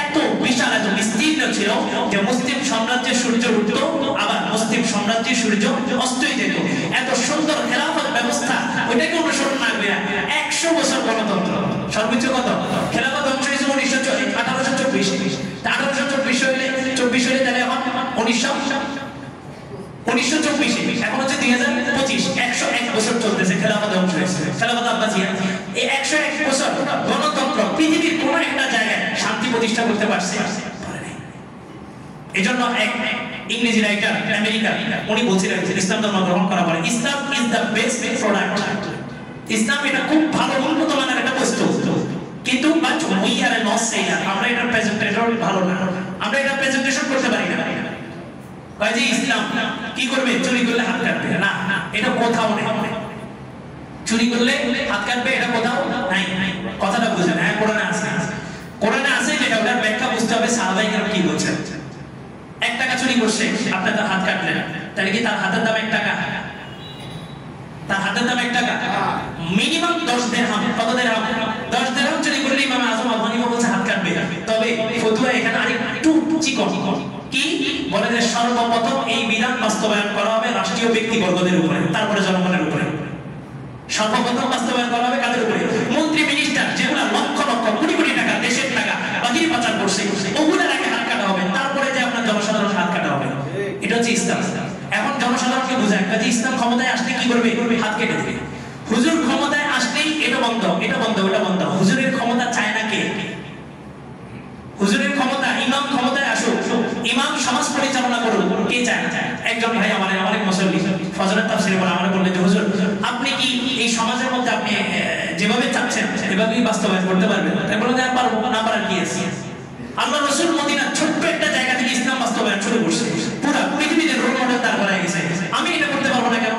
এত বিশাল এত বিস্তীর্ণ ছিল যে মুসলিম সাম্রাজ্যের সূর্য উঠত, আবার মুসলিম সাম্রাজ্যের সূর্য অস্তই যেত। এত সুন্দর খেলাফত ব্যবস্থা, ওইটাকে অনুসরণ না করে 100 বছর গণতন্ত্র, সর্বোচ্চ কত খেলাফত ধ্বংস হয়েছে 1824। 1824 হইলে 24 হইলে তাহলে এখন 1924, এখন হচ্ছে 2025, 101 বছর চলতেছে খেলাফত ধ্বংস হয়েছে, খেলাফত আব্বাসিয়া। এই 101 বছর গণতন্ত্র পৃথিবীর কোন একটা জায়গায় শান্তি প্রতিষ্ঠা করতে পারছে? এই জন্য এক ইংরেজি রাইটার আমেরিকা, উনি বলছিলেন ইসলাম ধর্ম গ্রহণ করা পরে ইসলাম ইজ দ্য বেস্ট প্রোডাক্ট। ইসলাম এটা খুব ভালো উন্নত মানের একটা বস্তু, কিন্তু উই আর নট সেইলার, আমরা এটা প্রেজেন্টেশন ভালো না, আমরা এটা প্রেজেন্টেশন করতে পারি না। যে ইসলাম কি করবে, চুরি করলে হাত কাটবে না, এটা কোথাও নেই। চুরি করলে হাত কাটবে এটা কোথাও নাই, কথাটা বুঝেন। হ্যাঁ, কোরআনে আছে, কোরআনে আছে, যেটা ওটার ব্যাখ্যা বুঝতে হবে সাহাবায়ে কেরাম কি বলছেন। 1 টাকা চুরি করছে, আপনি তার হাত কাটলেন, তাহলে কি তার হাতের দাম 1 টাকা? তার হাতের দাম 1 টাকা? মিনিমাম 10 দিরহাম। কত দিরহাম? 10 দিরহাম চুরি করলে ইমাম আযম আবু হানিফা বলছে হাত কাটবে। তবে ফতোয়া এখানে আরেকটু চিকন, কি বলে যে সর্বপ্রথম এই বিধান বাস্তবায়ন করা হবে রাষ্ট্রীয় ব্যক্তিবর্গদের উপরে, তারপরে জনগণের উপরে। সর্বপ্রথম বাস্তবায়ন করা হবে কাদের উপরে? মন্ত্রী মিনিস্টার, যেগুলো লক্ষ লক্ষ কোটি কোটি টাকা দেশের টাকা বাহিরে পাচার করছে, ওগুলোর আগে হাত কাটা হবে, তারপরে যে আপনার জনসাধারণ হাত কাটা হবে। এটা হচ্ছে ইসলাম। এখন জনসাধারণকে বোঝায় যে ইসলাম ক্ষমতায় আসলে কি করবে, হাত কেটে দেবে। হুজুর ক্ষমতায় আসলেই এটা বন্ধ, এটা বন্ধ, ওটা বন্ধ। হুজুরের ক্ষমতা চায় না কে? হুজুরের ক্ষমতা, ইমাম ক্ষমতায় আসুক, ইমাম সমাজ পরিচালনা করুন, কে চায়? একজন ভাই আমার অনেক মুসল্লি ফজরের তাফসীরে বলে আমারে বললেন যে হুজুর আপনি কি এই সমাজের মধ্যে আপনি যেভাবে চাচ্ছেন এভাবেই বাস্তবায়ন করতে পারবেন? তাই বলে যে পারবো না, পারার কি আছে? আল্লাহ রাসূল মদিনা ছোট্ট একটা জায়গা থেকে ইসলাম বাস্তবায়ন শুরু করছে, পুরো পৃথিবীতে রোল মডেল তার হয়ে গেছে। আমি এটা করতে পারবো না কেন?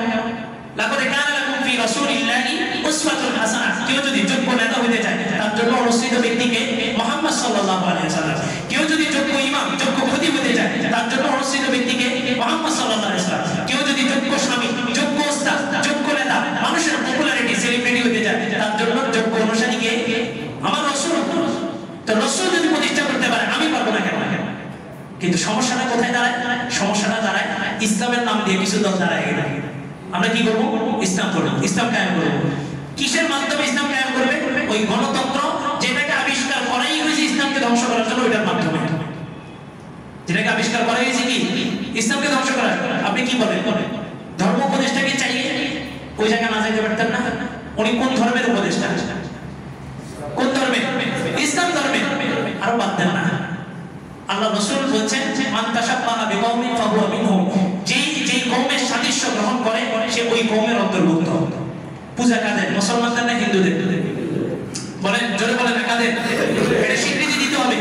লাকাদ কানা লাকুম ফি রাসূলিল্লাহি উসওয়াতুন হাসানাহ। কেউ যদি যোগ্য নেতা হইতে চায় তার জন্য অনুসৃত ব্যক্তিকে মুহাম্মদ সাল্লাল্লাহু আলাইহি ওয়াসাল্লাম। কেউ যদি যোগ্য ইমাম, যোগ্য খতিব হতে চায় তার জন্য অনুসৃত ব্যক্তিকে মুহাম্মদ সাল্লাল্লাহু আলাইহি ওয়াসাল্লাম। কেউ যদি যোগ্য স্বামী, যোগ্য ওস্তাদ, যোগ্য নেতা, মানুষের পপুলারিটি সেলিব্রিটি হতে চায় তার জন্য যোগ্য অনুসারীকে আমার রাসূল। তো রাসূল যদি প্রতিষ্ঠা করতে পারে আমি পারবো না কেন? কিন্তু সমস্যাটা কোথায় দাঁড়ায়? সমস্যাটা দাঁড়ায় ইসলামের নাম দিয়ে কিছু দল দাঁড়ায় গেল। আমরা কি করবো? ইসলাম করবো, ইসলাম কায়েম করবো। কিসের মাধ্যমে ইসলাম কায়েম করবে? ওই গণতন্ত্র যেটাকে আবিষ্কার করাই হয়েছে ইসলামকে ধ্বংস করার জন্য, ওইটার মাধ্যমে। যেটাকে আবিষ্কার করা হয়েছে কি ইসলামকে ধ্বংস করার। আপনি কি বলেন? ধর্ম উপদেষ্টাকে চাইয়ে ওই জায়গায় না যাইতে পারতেন না? উনি কোন ধর্মের উপদেষ্টা? কোন ধর্মের? ইসলাম ধর্মের। আরো বাদ দেন না। আল্লাহ রাসূল বলছেন মান তাশাব্বাহা বিকওমিন ফাহুয়া মিনহুম। যেই কওমের সাদৃশ্য গ্রহণ করে সে ওই কওমের অন্তর্ভুক্ত। পূজা কাদের? মুসলমানদের না হিন্দুদের? বলেন, জোরে বলেন না কাদের? এটা স্বীকৃতি দিতে হবে।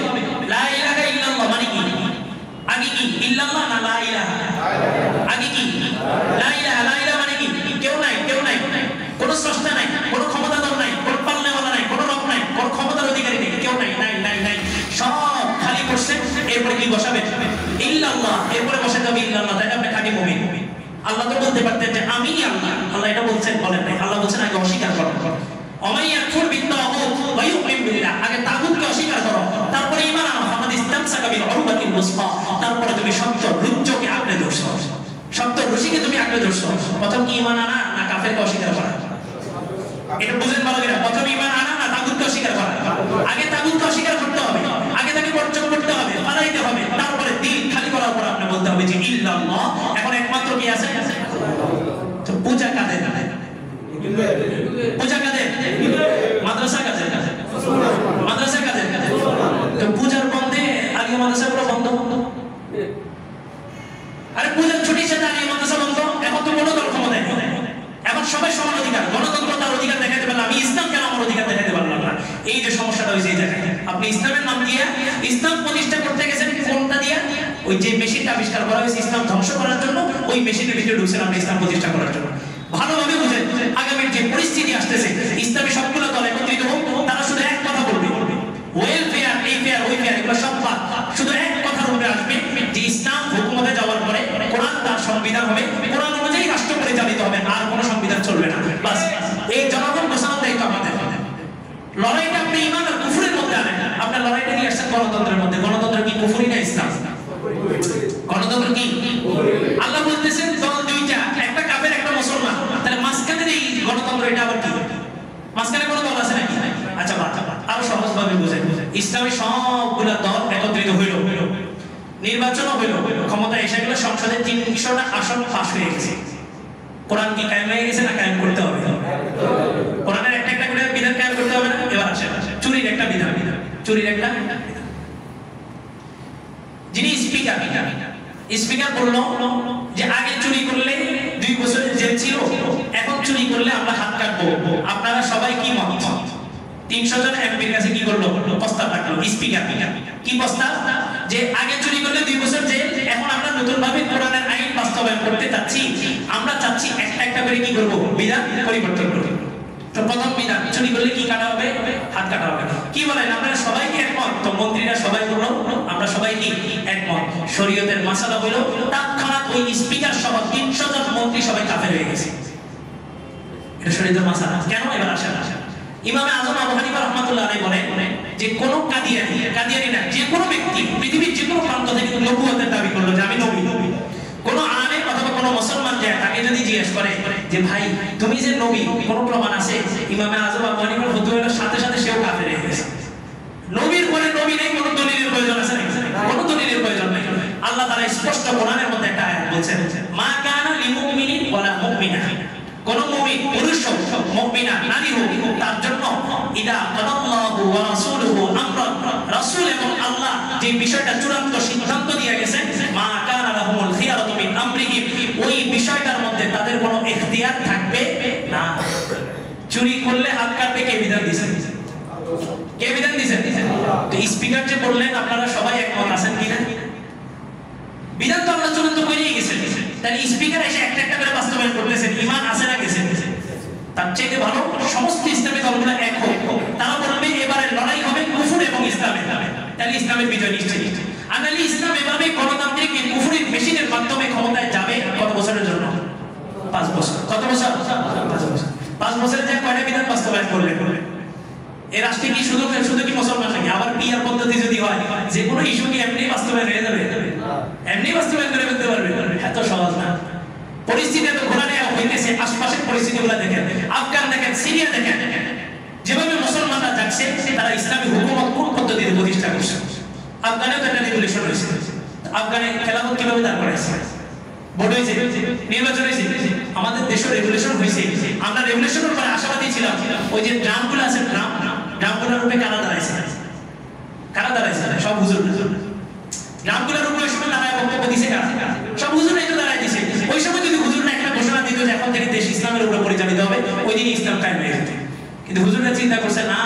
লা ইলাহা ইল্লাল্লাহ মানে কি? আগে কি ইল্লাল্লাহ না লা ইলাহা? আগে কি লা ইলাহা? লা ইলাহা মানে কি? কেউ নাই, কেউ নাই, কোনো স্রষ্টা নাই, কোনো ক্ষমতাধর নাই, কোনো পালনেওয়ালা নাই, কোনো রব নাই, কোনো ক্ষমতার অধিকারী নেই, কেউ নাই, নাই, নাই, নাই, সব খালি করছে। এরপরে কি বসাবে? ইল্লাল্লাহ। এরপরে বসাতে হবে ইল্লাল্লাহ। তাই আপনি খাঁটি মুমিন। আল্লাহ তো বলতে পারতেন যে আমি আল্লাহ। আল্লাহ এটা বলছেন? বলেন নাই। আল্লাহ বলছেন আগে অস্বীকার করো। অমাইয়াকুর বিত্তাগুত ওয়া ইউমিন বিল্লাহ। আগে তাগুতকে অস্বীকার করো, তারপরে ঈমান আনো। ফাকাদ ইসতামসাকা বিল উরওয়াতিল মুসকা। তারপরে তুমি শক্ত রুজ্জকে আঁকড়ে ধরছো, শক্ত রশিকে তুমি আঁকড়ে ধরছো। প্রথম কি ঈমান আনা না কাফেরকে অস্বীকার করা? এটা বুঝেন ভালো করে। প্রথম ঈমান আনা না তাগুতকে অস্বীকার করা? আগে তাগুতকে অস্বীকার করতে হবে, আগে তাকে বর্জন করতে হবে, পালাইতে হবে, তারপরে দিল খালি করার পর আপনি বলতে হবে যে ইল্লাল্লাহ। এখন একমাত্র কি আছে? তো পূজা কাদের? পূজা কাদের? মাদ্রাসা কাদের? মাদ্রাসা কাদের? তো পূজার বন্ধে আগে মাদ্রাসা পুরো বন্ধ। আরে পূজার ছুটির সাথে আগে মাদ্রাসা বন্ধ। এখন তো কোনো দল ক্ষমতায় নেই, এখন সবাই সমান অধিকার, গণতন্ত্র এই যে সমস্যাটা হয়েছে এই জায়গায়, আপনি ইসলামের নাম দিয়ে ইসলাম প্রতিষ্ঠা করতে গেছেন কোনটা দিয়ে? ওই যে মেশিনটা আবিষ্কার করা হয়েছে ইসলাম ধ্বংস করার জন্য, ওই মেশিনের ভিতরে ঢুকছেন আপনি ইসলাম প্রতিষ্ঠা করার জন্য। ভালোভাবে বুঝেন, আগামীর যে পরিস্থিতি আসতেছে, ইসলামী সবগুলো দল একত্রিত হোক, তারা শুধু এক কথা বলবে, ওয়েলফেয়ার, এই ফেয়ার, ওই ফেয়ার, এগুলো সব বাদ, শুধু এক কথার উপরে আসবে যে ইসলাম হুকুমতে যাওয়ার পরে কোরআন তার সংবিধান হবে, কোরআন অনুযায়ী রাষ্ট্র পরিচালিত হবে, আর কোনো সংবিধান চলবে না। বাস, এই জনগণ গোছানোর দায়িত্ব আমাদের। লড়াইটা আপনি ইমান আর কুফরের মধ্যে আনেন, আপনার লড়াইটা নিয়ে আসছেন গণতন্ত্রের মধ্যে। গণতন্ত্র কি কুফরি না ইসলাম? গণতন্ত্র কি? আল্লাহ বলতেছেন দল দুইটা, একটা কাফের একটা মুসলমান, তাহলে মাঝখানের এই গণতন্ত্র, এটা আবার কি? মাঝখানে কোনো দল আছে নাকি? আচ্ছা আরো সহজভাবে বুঝেন, ইসলামী সবগুলা দল একত্রিত হইল, নির্বাচনও হইল, ক্ষমতা এসে গেল, সংসদে 300টা আসন পাস হয়ে গেছে। কোরআন কি কায়েম হয়ে গেছে না কায়েম করতে হবে? কোরআনের একটা একটা করে বিধান কায়েম করতে হবে না? এবার আসে চুরির একটা বিধান, চুরির একটা যিনি স্পিকার বললো যে আগে চুরি করলে 2 বছরের জেল ছিল, এখন চুরি করলে আমরা হাত কাটবো। আপনারা সবাই কি মত? 300 জন এমপির কাছে কি করলো? প্রস্তাব রাখলো স্পিকার। কি প্রস্তাব? যে আগে চুরি করলে 2 বছর জেল, এখন আমরা নতুন ভাবে কোরআনের আইন বাস্তবায়ন করতে চাচ্ছি, আমরা চাচ্ছি একটা একটা করে কি করব? বিধান পরিবর্তন করব। তো প্রথম বিধান, চুরি করলে কি কাটা হবে? হাত কাটা হবে। কি বলেন আপনারা সবাই কি একমত? তো মন্ত্রীরা সবাই বলল আমরা সবাই কি একমত। শরীয়তের মাসালা হইল তৎক্ষণাৎ ওই স্পিকার সহ 300 জন মন্ত্রী সবাই কাফের হয়ে গেছে। এটা শরীয়তের মাসালা। কেন? এবার আসেন, ইমামে আজম আবু হানিফা রাহমাতুল্লাহ আলাইহি বলেন যে কোন কাদিয়ানি না, যে কোনো ব্যক্তি পৃথিবীর যে কোনো প্রান্ত থেকে নবুয়তের দাবি করলো যে আমি নবী, কোন আলেম অথবা কোন মুসলমান যায় তাকে যদি জিজ্ঞেস করে যে ভাই তুমি যে নবী, কোন প্রমাণ আছে? ইমামে আজম আবু হানিফার ফতোয়া হলো সাথে সাথে সেও কাফের হয়ে গেছে। নবীর পরে নবী নেই, কোন দলিলের প্রয়োজন আছে নাকি? কোন দলিলের প্রয়োজন নাই। আল্লাহ তাআলা স্পষ্ট কোরআনের মধ্যে একটা আয়াত বলেছেন, মা কানা লিলমুমিনিন ওয়ালা মুমিনা, কোন মুমিন পুরুষ হোক মুমিনা নারী হোক, তার জন্য ইদা কাদাল্লাহু ওয়া রাসূলুহু আমরান, রাসূল এবং আল্লাহ যে বিষয়টা চূড়ান্ত সিদ্ধান্ত দিয়ে গেছেন, মা কানা লাহুমুল খিয়ারাতু মিন আমরিহিম, ওই বিষয়টার মধ্যে তাদের কোনো ইখতিয়ার থাকবে না। চুরি করলে হাত কাটবে কে বিধান দিয়েছেন? কে বিধান দিয়েছেন? তো স্পিকার যে বললেন আপনারা সবাই একমত আছেন কিনা? বিধান তো আল্লাহ চূড়ান্ত করেই গেছেন, তাহলে স্পিকার এসে একটা একটা করে বাস্তবায়ন করতেছেন, ঈমান আছে না গেছে? তার চেয়ে ভালো সমস্ত ইসলামী দলগুলো এক হোক, তারা বলবে এবারে লড়াই হবে কুফর এবং ইসলামের, তাহলে ইসলামের বিজয় নিশ্চিত। আর নাহলে ইসলাম এভাবে গণতান্ত্রিক কুফরের মেশিনের মাধ্যমে ক্ষমতায় যাবে কত বছরের জন্য? 5 বছর। কত বছর? 5 বছর। 5 বছরে যে কয়টা বিধান বাস্তবায়ন করবে? এই রাষ্ট্রে কি শুধু কি মুসলমান নাকি? আবার পিআর পদ্ধতি যদি হয়, যে কোনো ইস্যু কি এমনি বাস্তবায়ন হয়ে যাবে? এমনি বাস্তবায়ন করে ফেলতে পারবে? এত সহজ না। পরিস্থিতি তো ঘোরানো হইতেছে, আশপাশের পরিস্থিতিগুলো দেখেন, আফগান দেখেন, সিরিয়া দেখেন, যেভাবে মুসলমানরা যাচ্ছে, তারা ইসলামী হুকুমত কোন পদ্ধতিতে প্রতিষ্ঠা করছে। আফগানেও তো একটা রেগুলেশন হয়েছে, আফগানে খেলাফত কিভাবে দাঁড় করাইছে, ভোট হয়েছে, নির্বাচন হয়েছে, আমাদের দেশের রেগুলেশন হয়েছে। আমরা রেগুলেশনের পরে আশাবাদী ছিলাম, ওই যে ড্রামগুলো আছে, ড্রামগুলোর উপরে কারা দাঁড়াইছে? কারা দাঁড়াইছে? সব হুজুর। ড্রামগুলোর উপরে ওই সময় দাঁড়ায় বক্তব্য দিছে কারা? সব হুজুরাই তো দাঁড়ায় দিছে। ওই সময় যদি হুজুররা একটা ঘোষণা দিত যে এখন থেকে দেশ ইসলামের উপরে পরিচালিত হবে, ওই দিনই ইসলাম কায়েম হয়ে যেত। কিন্তু হুজুররা চিন্তা করছে না,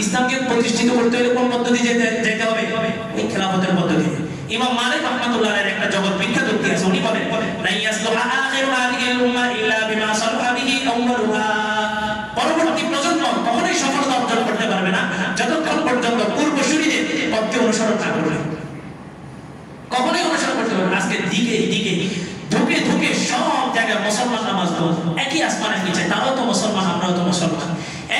ইসলামকে প্রতিষ্ঠিত করতে হলে কোন পদ্ধতি যেতে হবে? এই খেলাফতের পদ্ধতি। ইমাম মালিক রাহমাতুল্লাহ আলাইহির একটা জগৎ বিখ্যাত উক্তি আছে, উনি বলেন লা ইয়াসলুহা আখিরু হাযিহিল উম্মাহ ইল্লা বিমা সালাহা বিহি আউয়ালুহা, পরবর্তী প্রজন্ম কখনোই সফলতা অর্জন করতে পারবে না যতক্ষণ পর্যন্ত পূর্বসূরীদের পথকে অনুসরণ না করবে। কখনোই অনুসরণ করতে পারবে না। আজকে দিকে ধুকে সব জায়গায় মুসলমান নামাজ পড়ে, একই আসমানের নিচে, তারাও তো মুসলমান, আমরাও তো মুসলমান।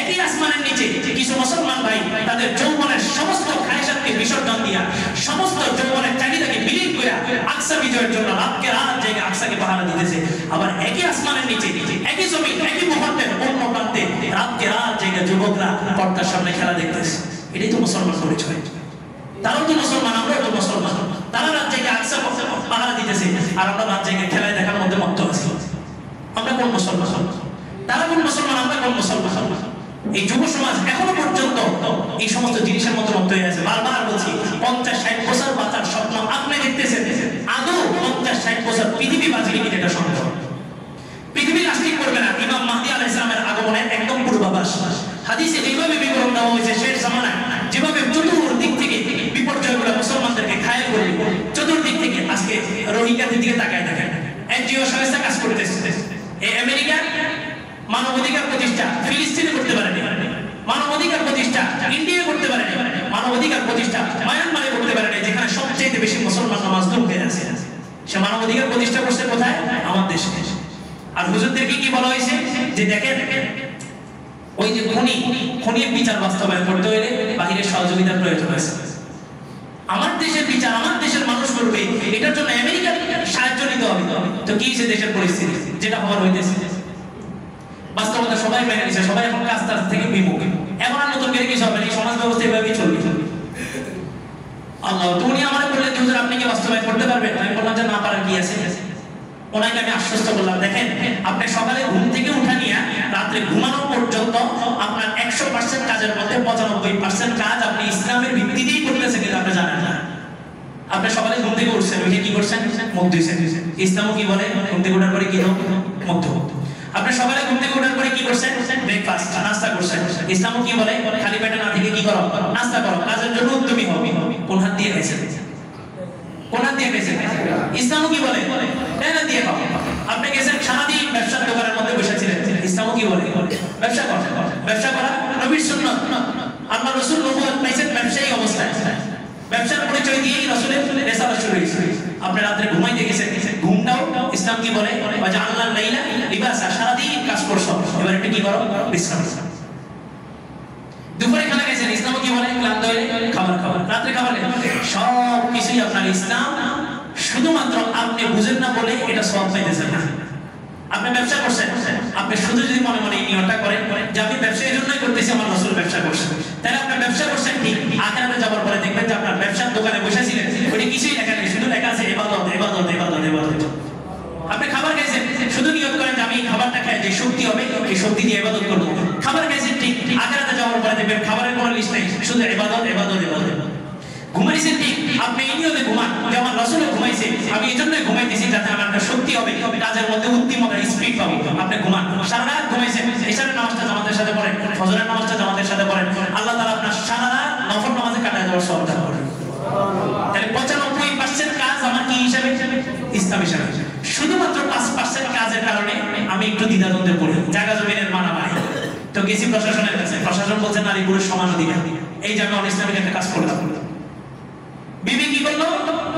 একই আসমানের নিচে কিছু মুসলমান ভাই তাদের যৌবনের সমস্ত খায়সাতকে বিসর্জন দিয়া, সমস্ত যৌবনের চাহিদাকে বিলীন করে আকসা বিজয়ের জন্য রাতকে রাত জায়গায় আকসাকে পাহারা দিতেছে। আবার একই আসমানের নিচে, একই জমি, একই মুহূর্তের অন্য প্রান্তে রাতকে রাত জায়গায় যুবকরা পর্দার সামনে খেলা দেখতেছে। এটাই তো মুসলমান পরিচয়। তারাও তো মুসলমান, আমরাও তো মুসলমান। তারা রাত জায়গায় আকসা পাহারা দিতেছে, আর আমরা রাত জায়গায় খেলায় দেখার মধ্যে মত্ত আছি। আমরা কোন মুসলমান? তারা কোন মুসলমান, আমরা কোন মুসলমান? এই যুব সমাজ এখনো পর্যন্ত এই সমস্ত জিনিসের মতো মত হয়ে আছে। বারবার বলছি, 50-60 বছর বাঁচার স্বপ্ন আপনি দেখতেছেন, আদৌ 50-60 বছর পৃথিবী বাঁচবে কি? এটা সম্ভব? পৃথিবী লাস্টিং করবে না। ইমাম মাহদী আলাইহিস সালামের আগমনের একদম পূর্বাভাস হাদিসে এইভাবে বিবরণ দেওয়া হয়েছে, শেষ রোহিঙ্গাদের দিকে তাকায় দেখেন, এনজিও সংস্থা কাজ করতেছে। এই আমেরিকা মানবাধিকার প্রতিষ্ঠা ফিলিস্তিনে করতে পারেনি, মানবাধিকার প্রতিষ্ঠা ইন্ডিয়া করতে পারেনি, মানবাধিকার প্রতিষ্ঠা মায়ানমারে করতে পারেনি, যেখানে সবচেয়ে বেশি মুসলমান মাজলুম হয়ে আছে। সে মানবাধিকার প্রতিষ্ঠা করছে কোথায়? আমার দেশে। আর হুজুরদেরকে কি বলা হয়েছে যে দেখেন ওই যে খনির বিচার বাস্তবায়ন করতে হলে বাহিরের সহযোগিতার প্রয়োজন আছে। আমার দেশের বিচার আমার দেশের মানুষ করবে, এটার জন্য আমেরিকার সাহায্য নিতে হবে। তো কি হয়েছে দেশের পরিস্থিতি? যেটা হওয়ার হইতেছে বাস্তবতা সবাই মেনে নিচ্ছে, সবাই এখন কাজ থেকে বিমুখ। এখন আর নতুন করে কিছু হবে না, এই সমাজ ব্যবস্থা এভাবেই চলবে। আল্লাহ তুমি আমার বললেন হুজুর আপনি কি বাস্তবায়ন করতে পারবেন? আমি বললাম যে না পারার কি আছে। ওনাকে আমি আশ্বস্ত করলাম দেখেন আপনি সকালে ঘুম থেকে উঠা নিয়ে রাত্রে ঘুমানো পর্যন্ত আপনার 100% কাজের মধ্যে 95% কাজ আপনি ইসলামের ভিত্তিতেই করতেছেন, কিন্তু আপনি জানেন না। আপনি সকালে ঘুম থেকে উঠছেন, উঠে কি করছেন? মুখ ধুইছেন। ইসলামও কি বলে? ঘুম থেকে ওঠার পরে কি মুখ ধোয়া। আপনি সকালে ঘুম থেকে ওঠার পরে কি করছেন? ব্রেকফাস্ট নাস্তা করছেন। ইসলামও কি বলে? খালি পেটে না থেকে কি করো? নাস্তা করো, কাজের জন্য উদ্যমী হও। কোন হাত দিয়ে খাইছেন? কোন হাত দিয়ে খাইছেন? ইসলামও কি বলে? ডান হাত দিয়ে খাও। আপনি গেছেন সারাদিন ব্যবসার দোকানের মধ্যে বসেছিলেন, ইসলামও কি বলে? ব্যবসা কর। ব্যবসা করা নবীর সুন্নাত। আল্লাহ রাসূল নবুয়ত পাইছেন ব্যবসায়ী অবস্থায়, ব্যবসার পরিচয় দিয়েই রাসূলের রিসালাত শুরু হয়েছে। আপনি রাতে ঘুমাইতে গেছেন, ঘুমটাও ইসলাম কি বলে? ওয়াজআলনাল লাইলা লিবাসা, সারাদিন কাজ করছো, এবার একটু কি করো? বিশ্রাম। দুপুরে খানা খাইছেন, ইসলামও কি বলে? ক্লান্ত হলে খাবার খাওয়া, রাতে খাবার খাওয়া, সব কিছুই আপনার ইসলাম। শুধুমাত্র আপনি বুঝেন না বলে এটা সওয়াব পাইতেছেন না। আপনি ব্যবসা করছেন, আপনি শুধু যদি মনে মনে এই নিয়তটা করেন যে আমি ব্যবসা এই জন্যই করতেছি, আমার রাসূল ব্যবসা করছেন, তাহলে আপনি ব্যবসা করছেন ঠিক। আখিরাতে যাওয়ার পরে দেখবেন যে আপনার ব্যবসার দোকানে বসেছিলেন, ওইটা কিছুই লেখা নেই, শুধু লেখা আছে ইবাদত ইবাদত ইবাদত ইবাদত। আপনি খাবার খাইছেন, শুধু নিয়ত করেন যে আমি খাবারটা খাই, যে শক্তি হবে এই শক্তি দিয়ে ইবাদত করব। খাবার খাইছেন ঠিক, আখিরাতে যাওয়ার পরে দেখবেন খাবারের কোনো লিস্ট নেই, শুধু ইবাদত ইবাদত ইবাদত। ঘুমাইছেন ঠিক, আপনি এই নিয়তে ঘুমান যে আমার রাসূলও ঘুমাইছে, আমি এই জন্যই ঘুমাইতেছি যাতে আমার একটা শক্তি হবে, কাজের মধ্যে উদ্যমতা স্পিড পাবো। আপনি ঘুমান, সারা রাত ঘুমাইছেন, ইশারের নামাজটা জামাতের সাথে পড়েন, ফজরের নামাজটা জামাতের সাথে পড়েন, আল্লাহ তাআলা আপনার সারা রাত নফল নামাজে কাটায় দেওয়ার সওয়াব দান করেন। তাহলে 95% কাজ আমার কি হিসাবে? ইসলাম হিসাবে। শুধুমাত্র 5% কাজের কারণে আমি একটু দ্বিধাদ্বন্দ্বে পড়ি, জায়গা জমিনের মারামারি। তো গেছি প্রশাসনের কাছে, প্রশাসন বলছে নারী পুরুষ সমান অধিকার। এই যে আমি অনিসলামিক একটা কাজ করলাম, বিবি কি করলো?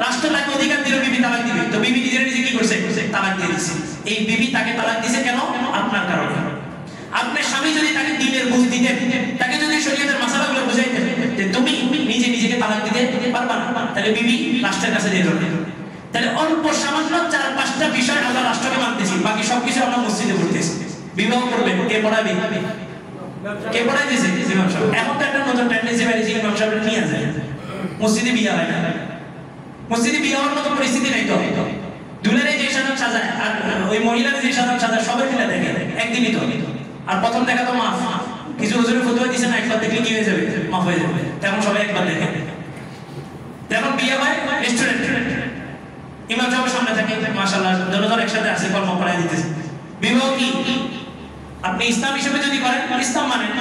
রাষ্ট্র তাকে অধিকার দিল বিবি তালাক দিবে, তো বিবি নিজে নিজে কি করছে? তালাক দিয়ে দিয়েছে। এই বিবি তাকে তালাক দিয়েছে কেন? আপনার কারণে। আপনার স্বামী যদি তাকে দ্বীনের বুঝ দিতেন, তাকে যদি শরীয়তের মাসালাগুলো বুঝাইতেন যে তুমি নিজে নিজেকে তালাক দিতে পারবা না, তাহলে বিবি রাষ্ট্রের কাছে যেত না। তাহলে অল্প সামান্য 4-5টা বিষয় আমরা রাষ্ট্রকে মানতেছি, বাকি সবকিছু আমরা মসজিদে পড়তেছি। বিবাহ করবেন, কে পড়াবে? কে পড়াই দিয়েছে? ইমাম সাহেব। এখন তো একটা নতুন টেন্ডেন্সি বেরিয়েছে, ইমাম সাহেব নিয়ে যায় মসজিদে বিয়ে হয় না। মসজিদে বিয়ে হওয়ার মতো পরিস্থিতি নাই। তো দুলারে যে সাধারণ সাজায় আর ওই মহিলার যে সাধারণ সাজায় সবাই মিলে দেখে একদিনই তো। আর প্রথম দেখা তো মাফ, কিছু হুজুরে ফতোয়া দিয়েছে না একবার দেখলে কি হয়ে যাবে? মাফ হয়ে যাবে। তেমন সবাই একবার দেখে। তেমন বিয়ে হয় রেস্টুরেন্ট, ইমাম সাহেবের সামনে থাকে, মাশাআল্লাহ দুজন একসাথে আছে, কর্ম করাই দিতেছে। বিবাহ কি আপনি ইসলাম হিসেবে যদি করেন, ইসলাম মানেন।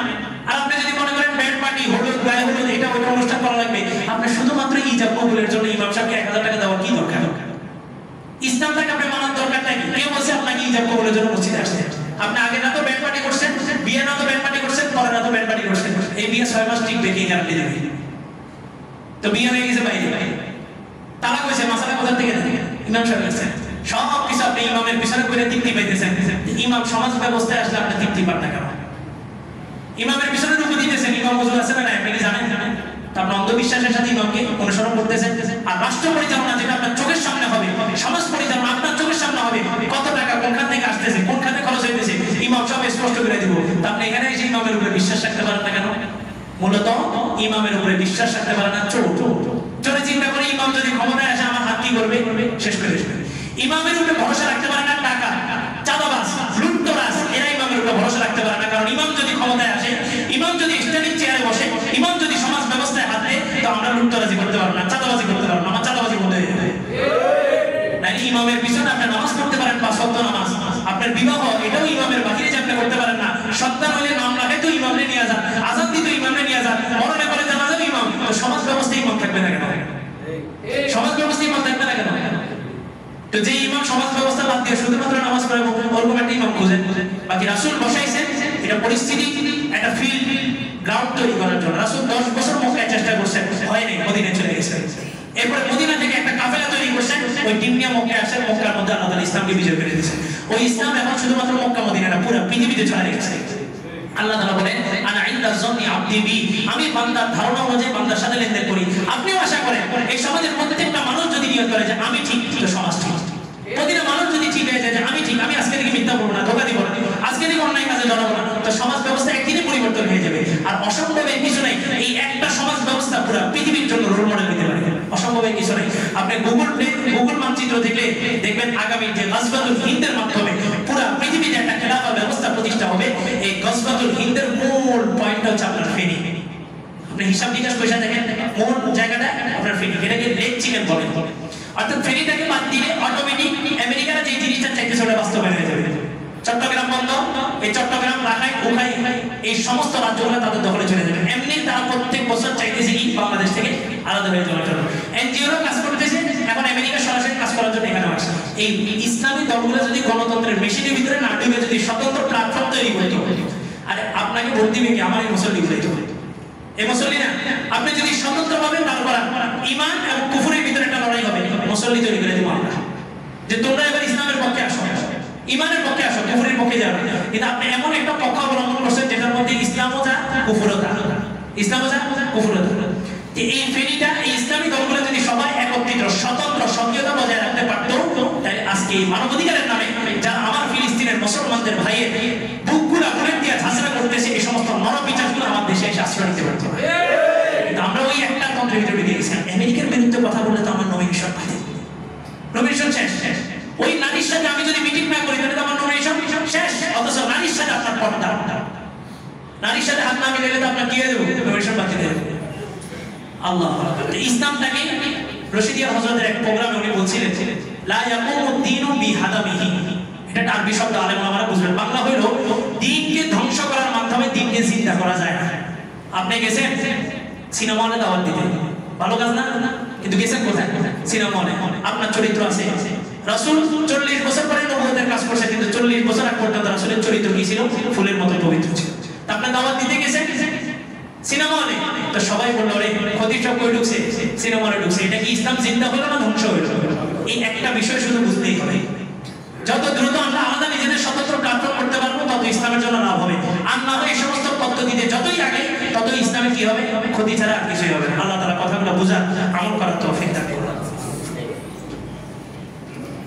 আর আপনি যদি মনে করেন ব্যান্ড পার্টি, হলুদ গায়ে হলুদ, এটা ওইটা অনুষ্ঠান করা লাগবে, আপনার শুধুমাত্র ইজাব কবুলের জন্য ইমাম সাহেবকে 1000 টাকা দেওয়ার কি দরকার? ইসলামটাকে আপনি মানার দরকারটা কি? কেউ বলছে আপনাকে ইজাব কবুলের জন্য মসজিদে আসতে। আপনি আগে না তো ব্যান্ড পার্টি করছেন, বিয়ে না তো ব্যান্ড পার্টি করছেন, পরে না তো ব্যান্ড পার্টি করছেন। এই বিয়ে 6 মাস টিকবে কি গ্যারান্টি দেবে? তো বিয়ে হয়ে গেছে বাইরে, তালাক হয়েছে, মাসালা কোথা থেকে দেবে? ইমাম সাহেব কাছে। সব কিছু আপনি ইমামের পিছনে করে তৃপ্তি পাইতেছেন। ইমাম সমাজ ব্যবস্থায় আসলে আপনি তৃপ্তি পান না কেন? ইমামের পিছনে রুকু দিতেছেন, ইমাম হুজুর আছে না? আপনি কি জানেন? আপনি অন্ধবিশ্বাসের সাথে ইমামকে অনুসরণ করতেছেন। আর রাষ্ট্র পরিচালনা যেটা আপনার চোখের সামনে হবে, সমাজ পরিচালনা আপনার চোখের সামনে হবে, কত টাকা কোনখান থেকে আসতেছে, কোন খাতে খরচ হইতেছে, ইমাম সব স্পষ্ট করে দিব। আপনি এখানে এসে ইমামের উপরে বিশ্বাস রাখতে পারেন না কেন? মূলত ইমামের উপরে বিশ্বাস রাখতে পারেন না চোর। চোরে চিন্তা করে ইমাম যদি ক্ষমতায় আসে আমার হাত কি করবে? শেষ করে দেবে। ইমামের উপরে ভরসা রাখতে পারে না টাকা, চাঁদাবাজ, লুটতরাজ, এরা ইমামের উপরে ভরসা রাখতে পারে না। কারণ ইমাম যদি ক্ষমতায় আসে, ইমাম যদি স্ট্যান্ডিং চেয়ারে বসে, ইমাম যদি সমাজ ব্যবস্থায় হাত দেয়, তো আমরা লুটতরাজি করতে পারবো না, চাঁদাবাজি করতে পারবো না, আমার চাঁদাবাজি করতে হবে। ইমামের পিছনে আপনি নামাজ পড়তে পারেন, 5 ওয়াক্ত নামাজ। আপনার বিবাহ এটাও ইমামের বাহিরে যে আপনি করতে পারেন না। সন্তান হলে নাম রাখাই তো ইমামরে নিয়ে যান, আজান দিতে ইমামরে নিয়ে যান, মরণে পরে জানা যাবে ইমাম। তো সমাজ ব্যবস্থায় ইমাম থাকবে না কেন? সমাজ ব্যবস্থায় ইমাম থাকবে না কেন? তো যে ইমাম সমাজ ব্যবস্থা বাদ দিয়ে শুধুমাত্র নামাজ পড়ে ওরকম একটা ইমাম খুঁজেন। বাকি রাসূল বসাইছেন এটা পরিস্থিতি, একটা ফিল্ড গ্রাউন্ড তৈরি করার জন্য। রাসূল 10 বছর মক্কায় চেষ্টা করছেন, হয়নি, মদিনায় চলে গেছেন। এরপর মদিনা থেকে একটা কাফেলা তৈরি করছেন, ওই টিম নিয়ে মক্কায় আসেন। মক্কার মধ্যে আল্লাহ তাআলা ইসলামকে বিজয় করে দিয়েছেন। ওই ইসলাম এখন শুধুমাত্র মক্কা মদিনা না, পুরো পৃথিবীতে ছড়িয়ে গেছে। আল্লাহ তাআলা বলেন আনা ইনদা যন্নি আবদি বি, আমি বান্দার ধারণা অনুযায়ী বান্দার সাথে লেনদেন করি। আপনিও আশা করেন এই সমাজের প্রত্যেকটা মানুষ যদি নিয়ত করে যে আমি ঠিক, তো সমাজ ঠিক। প্রতিটা মানুষ যদি ঠিক হয়ে যায় যে আমি ঠিক, আমি আজকে থেকে মিথ্যা বলবো না, ধোঁকা দিব না, আজকে থেকে অন্যায় কাজে জড়াবো না, তো সমাজ ব্যবস্থা একদিনে পরিবর্তন হয়ে যাবে। আর অসম্ভবের কিছু নাই, এই একটা সমাজ ব্যবস্থা পুরো পৃথিবীর জন্য রোল মডেল হতে পারে। অসম্ভবের কিছু নাই। আপনি গুগল মানচিত্র দেখলে দেখবেন আগামী যে গজওয়াতুল হিন্দের মাধ্যমে পুরো পৃথিবীতে একটা খেলাফা ব্যবস্থা প্রতিষ্ঠা হবে। এই গজওয়াতুল হিন্দের মূল পয়েন্ট হচ্ছে আপনার ফেনী। আপনি হিসাব নিকাশ পয়সা দেখেন, মূল জায়গাটা আপনার ফেনী, এটাকে লেগ চিকেন বলে। অর্থাৎ ফেনীটাকে বাদ দিলে অটোমেটিক আমেরিকার যে জিনিসটা চাইতেছে ওটা বাস্তবায়ন হয়ে যাবে। চট্টগ্রাম বন্ধ, এই চট্টগ্রাম, রাখাই, উখাই, এই সমস্ত রাজ্যগুলো তাদের দখলে চলে যাবে। এমনি তারা প্রত্যেক বছর চাইতেছে কি বাংলাদেশ থেকে আলাদা হয়ে যাওয়ার জন্য। এনজিওরা কাজ করতেছে, এখন আমেরিকা সরাসরি কাজ করার জন্য এখানে আসছে। এই ইসলামী দলগুলো যদি গণতন্ত্রের মেশিনের ভিতরে না ঢুকে যদি স্বতন্ত্র প্ল্যাটফর্ম তৈরি করতে হবে, আরে আপনাকে ভোট দিবে কি? আমার এই মুসল্লি বুঝাইতে হবে। এই মুসল্লি না, আপনি যদি স্বতন্ত্রভাবে দাঁড় করান, ঈমান এবং কুফরের ভিতরে একটা লড়াই হবে। মুসল্লি তৈরি করে দেবো আমরা যে তোমরা এবার ইসলামের পক্ষে আসো, ঈমানের পক্ষে আসো, কুফরের পক্ষে যাবে। কিন্তু আপনি এমন একটা পক্ষ অবলম্বন করছেন যেটার মধ্যে ইসলামও যা, কুফরও তা, ইসলামও যা, কুফরও তা। এই ফেনীটা, এই ইসলামী দলগুলো যদি সবাই একত্রিত স্বতন্ত্র সক্রিয়তা বজায় রাখতে পারতো, তাহলে আজকে এই মানবাধিকারের নামে যারা আমার ফিলিস্তিনের মুসলমানদের ভাইয়ের বুকগুলা বুলেট দিয়ে ঝাঁঝরা করতেছে, এই সমস্ত নরপিচারগুলো আমার দেশে এসে আশ্রয় নিতে পারতো। কিন্তু আমরা ওই একটা তন্ত্রের ভিতরে ঢুকে গেছি। আমেরিকার বিরুদ্ধে কথা বললে তো আমার নমিনেশন বাতিল, নমিনেশন শেষ। ওই নারীর সাথে আমি যদি মিটিং না করি তাহলে তো আমার নমিনেশন শেষ। অথচ নারীর সাথে আপনার পর্দা, নারীর সাথে হাত না মিলালে তো আপনার কি হয়ে যাবে? নমিনেশন বাতিল হয়ে যাবে। আল্লাহ ইসলামটাকে রশিদিয়া হযরতের এক প্রোগ্রামে উনি বলছিলেন লা ইয়াকুমু দ্বীনু বিহাদামিহি। এটা আরবি শব্দ, আলেম ওলামারা বুঝবেন। বাংলা হইল দ্বীনকে ধ্বংস করার মাধ্যমে দ্বীনকে জিন্দা করা যায় না। আপনি গেছেন সিনেমা হলে দাওয়াত দিতে, ভালো কাজ না? কিন্তু গেছেন কোথায়? সিনেমা হলে। আপনার চরিত্র আছে। রাসূল 40 বছর পরে নবুয়তের কাজ করছে, কিন্তু 40 বছর আগ পর্যন্ত রাসূলের চরিত্র কি ছিল? ফুলের মতো পবিত্র ছিল। আপনি দাওয়াত দিতে গেছেন সিনেমা হলে, তো সবাই বলল রে খতিব সব কই ঢুকছে? সিনেমা হলে ঢুকছে। এটা কি ইসলাম জিন্দা হলো না ধ্বংস হলো? এই একটা বিষয় শুধু বুঝতেই হবে। যত দ্রুত আমরা আলাদা নিজেদের স্বতন্ত্র প্ল্যাটফর্ম করতে পারবো, তত ইসলামের জন্য লাভ হবে। আর না হয় এই সমস্ত পদ্ধতিতে যতই আগে ততই ইসলামে কি হবে? ক্ষতি ছাড়া আর কিছুই হবে না। আল্লাহ তাআলা কথাগুলো বুঝার, আমল করার তৌফিক দান করুন।